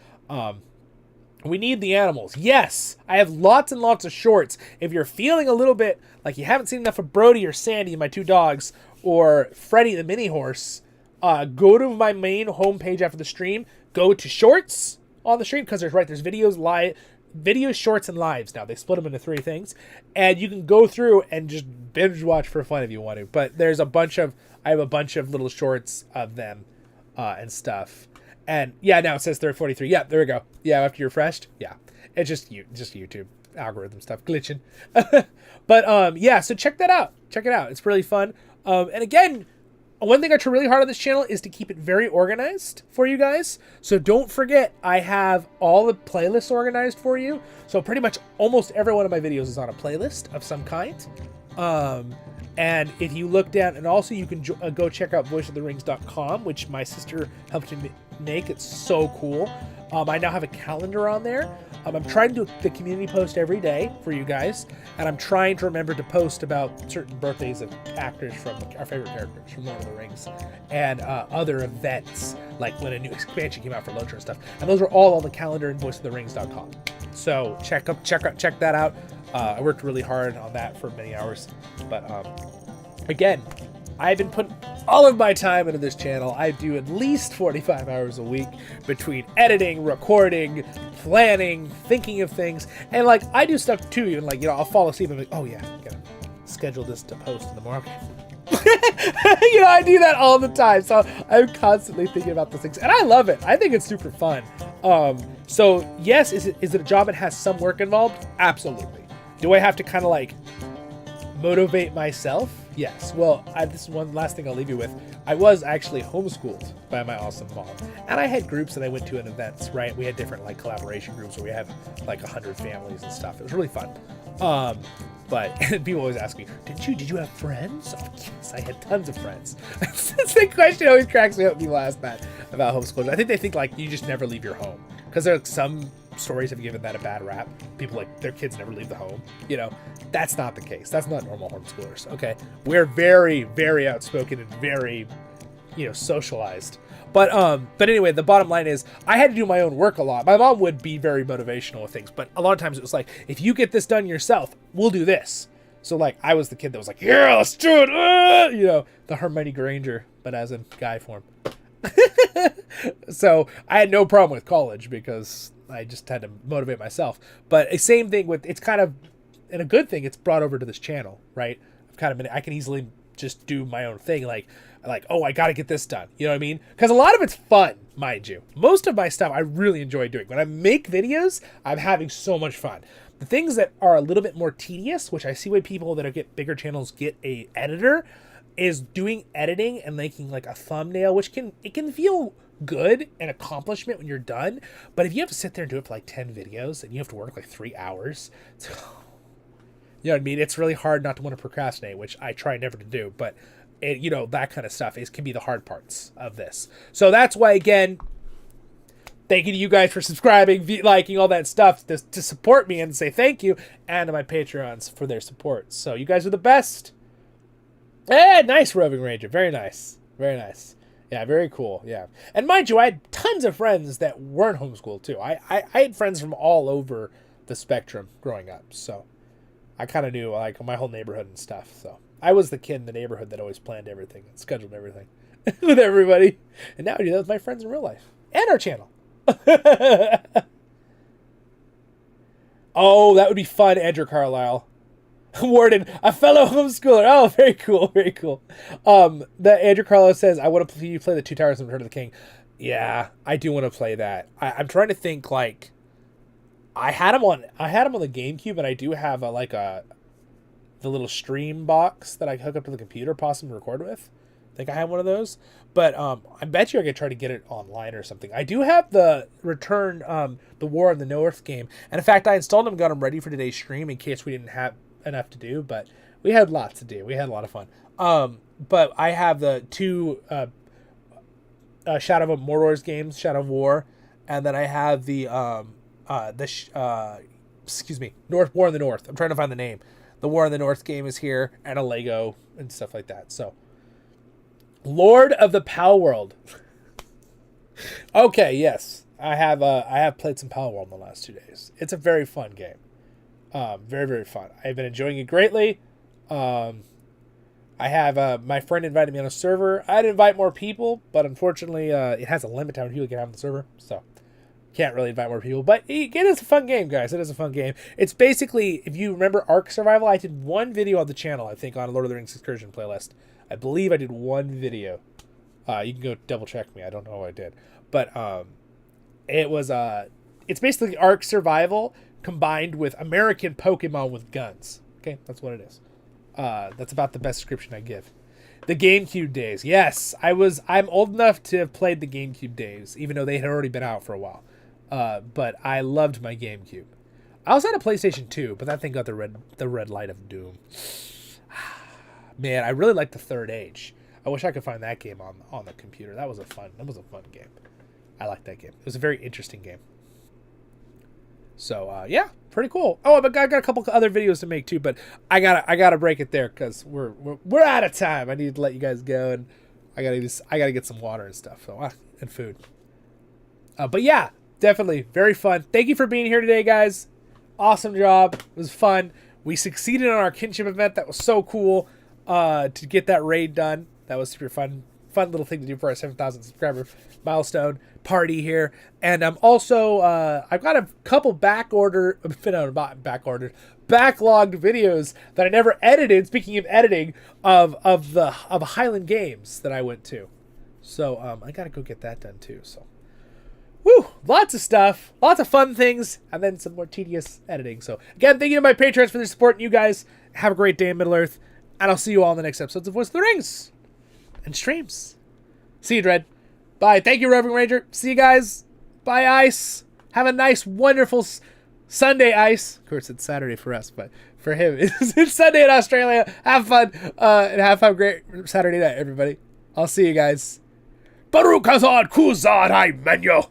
We need the animals. Yes, I have lots and lots of shorts. If you're feeling a little bit like you haven't seen enough of Brody or Sandy, my two dogs, or Freddy the mini horse, go to my main homepage after the stream. Go to shorts on the stream because there's videos, shorts, and lives now. They split them into 3 things, and you can go through and just binge watch for fun if you want to. But there's I have a bunch of little shorts of them and stuff. And yeah, now it says 43. Yeah, there we go. Yeah, after you refreshed. Yeah, it's just YouTube algorithm stuff glitching. But yeah, so check that out. Check it out. It's really fun. And again, one thing I try really hard on this channel is to keep it very organized for you guys. So don't forget, I have all the playlists organized for you. So pretty much almost every one of my videos is on a playlist of some kind. And if you look down, and also you can go check out voiceoftherings.com, which my sister helped me make. It's so cool. I now have a calendar on there. I'm trying to do the community post every day for you guys, and I'm trying to remember to post about certain birthdays of actors from our favorite characters from Lord of the Rings, and other events, like when a new expansion came out for LotRO and stuff. And those are all on the calendar in voiceoftherings.com. So check that out. I worked really hard on that for many hours, but again, I've been putting all of my time into this channel. I do at least 45 hours a week between editing, recording, planning, thinking of things, and like I do stuff too. Even like, you know, I'll fall asleep and be like, oh yeah, I'm gonna schedule this to post in the morning. You know, I do that all the time, so I'm constantly thinking about those things, and I love it. I think it's super fun. So yes, is it a job that has some work involved? Absolutely. Do I have to kind of like motivate myself? Yes. Well, this is one last thing I'll leave you with. I was actually homeschooled by my awesome mom, and I had groups that I went to in events, right? We had different like collaboration groups where we had like 100 families and stuff. It was really fun. But people always ask me, did you have friends? Oh, yes, I had tons of friends. That's the question always cracks me up when people ask that about homeschooling. I think they think like you just never leave your home, because there are some stories have given that a bad rap. People like their kids never leave the home. You know, that's not the case. That's not normal homeschoolers. Okay, we're very, very outspoken and very, you know, socialized. But anyway, the bottom line is I had to do my own work a lot. My mom would be very motivational with things, but a lot of times it was like, if you get this done yourself, we'll do this. So like I was the kid that was like, yeah, let's do it. You know, the Hermione Granger, but as in guy form. So I had no problem with college because I just had to motivate myself. But a same thing with, it's kind of, and a good thing, it's brought over to this channel, right? I've kind of been, I can easily just do my own thing, like, oh, I got to get this done. You know what I mean? Because a lot of it's fun, mind you. Most of my stuff I really enjoy doing. When I make videos, I'm having so much fun. The things that are a little bit more tedious, which I see why people that get bigger channels get a editor, is doing editing and making like a thumbnail, which can feel good, an accomplishment when you're done. But if you have to sit there and do it for like 10 videos and you have to work like 3 hours, you know what I mean? It's really hard not to want to procrastinate, which I try never to do. But it, you know, that kind of stuff can be the hard parts of this. So that's why, again, thank you to you guys for subscribing, liking, all that stuff to support me and say thank you, and to my Patreons for their support. So you guys are the best. Nice, Roving Ranger. Very nice. Very nice. Yeah, very cool. Yeah. And mind you, I had tons of friends that weren't homeschooled, too. I had friends from all over the spectrum growing up. So I kind of knew, like, my whole neighborhood and stuff. So I was the kid in the neighborhood that always planned everything and scheduled everything with everybody. And now I do that with my friends in real life. And our channel. Oh, that would be fun, Andrew Carlisle. Warden, a fellow homeschooler. Oh, very cool, very cool. The Andrew Carlisle says, I want to play the Two Towers and Return of the King. Yeah, I do want to play that. I'm trying to think, like, I had them on the GameCube, and I do have the little stream box that I hook up to the computer, possibly record with. I think I have one of those. But I bet you I could try to get it online or something. I do have the Return, the War in the North game. And in fact, I installed them and got them ready for today's stream in case we didn't have enough to do. But we had lots to do. We had a lot of fun. But I have the two Shadow of Mordor's games, Shadow of War. And then I have the War in the North. I'm trying to find the name. The War in the North game is here. And a Lego and stuff like that. So Lord of the Pal World. Okay, yes. I have played some Pal World in the last 2 days. It's a very fun game. Very, very fun. I've been enjoying it greatly. I have my friend invited me on a server. I'd invite more people, but unfortunately it has a limit to how many people can have on the server, so can't really invite more people. But it is a fun game, guys. It is a fun game. It's basically, if you remember Ark Survival, I did one video on the channel, I think, on Lord of the Rings Excursion playlist. I believe I did one video. You can go double check me. I don't know what I did. But it was it's basically Ark Survival combined with American Pokemon with guns. Okay, that's what it is. That's about the best description I give. The GameCube days. Yes, I'm old enough to have played the GameCube days, even though they had already been out for a while. But I loved my GameCube. I also had a PlayStation 2, but that thing got the red light of doom. Man, I really like the Third Age. I wish I could find that game on the computer. That was a fun game. I like that game. It was a very interesting game. So yeah, pretty cool. Oh, but I got a couple other videos to make too, but I gotta break it there because we're out of time. I need to let you guys go, and I gotta get some water and stuff. So and food. But yeah, definitely very fun. Thank you for being here today, guys. Awesome job. It was fun. We succeeded on our kinship event. That was so cool. To get that raid done. That was super fun little thing to do for our 7,000 subscriber milestone party here. And I'm also I've got a couple backlogged videos that I never edited. Speaking of editing, of Highland Games that I went to. So I gotta go get that done too. So woo, lots of stuff, lots of fun things, and then some more tedious editing. So again, thank you to my patrons for their support. And you guys have a great day in Middle Earth. And I'll see you all in the next episodes of Voice of the Rings and streams. See you, Dread. Bye. Thank you, Roving Ranger. See you guys. Bye, Ice. Have a nice, wonderful Sunday, Ice. Of course, it's Saturday for us, but for him, it's Sunday in Australia. Have fun. And have a great Saturday night, everybody. I'll see you guys. Baruch Hazard Kuzad I Menu.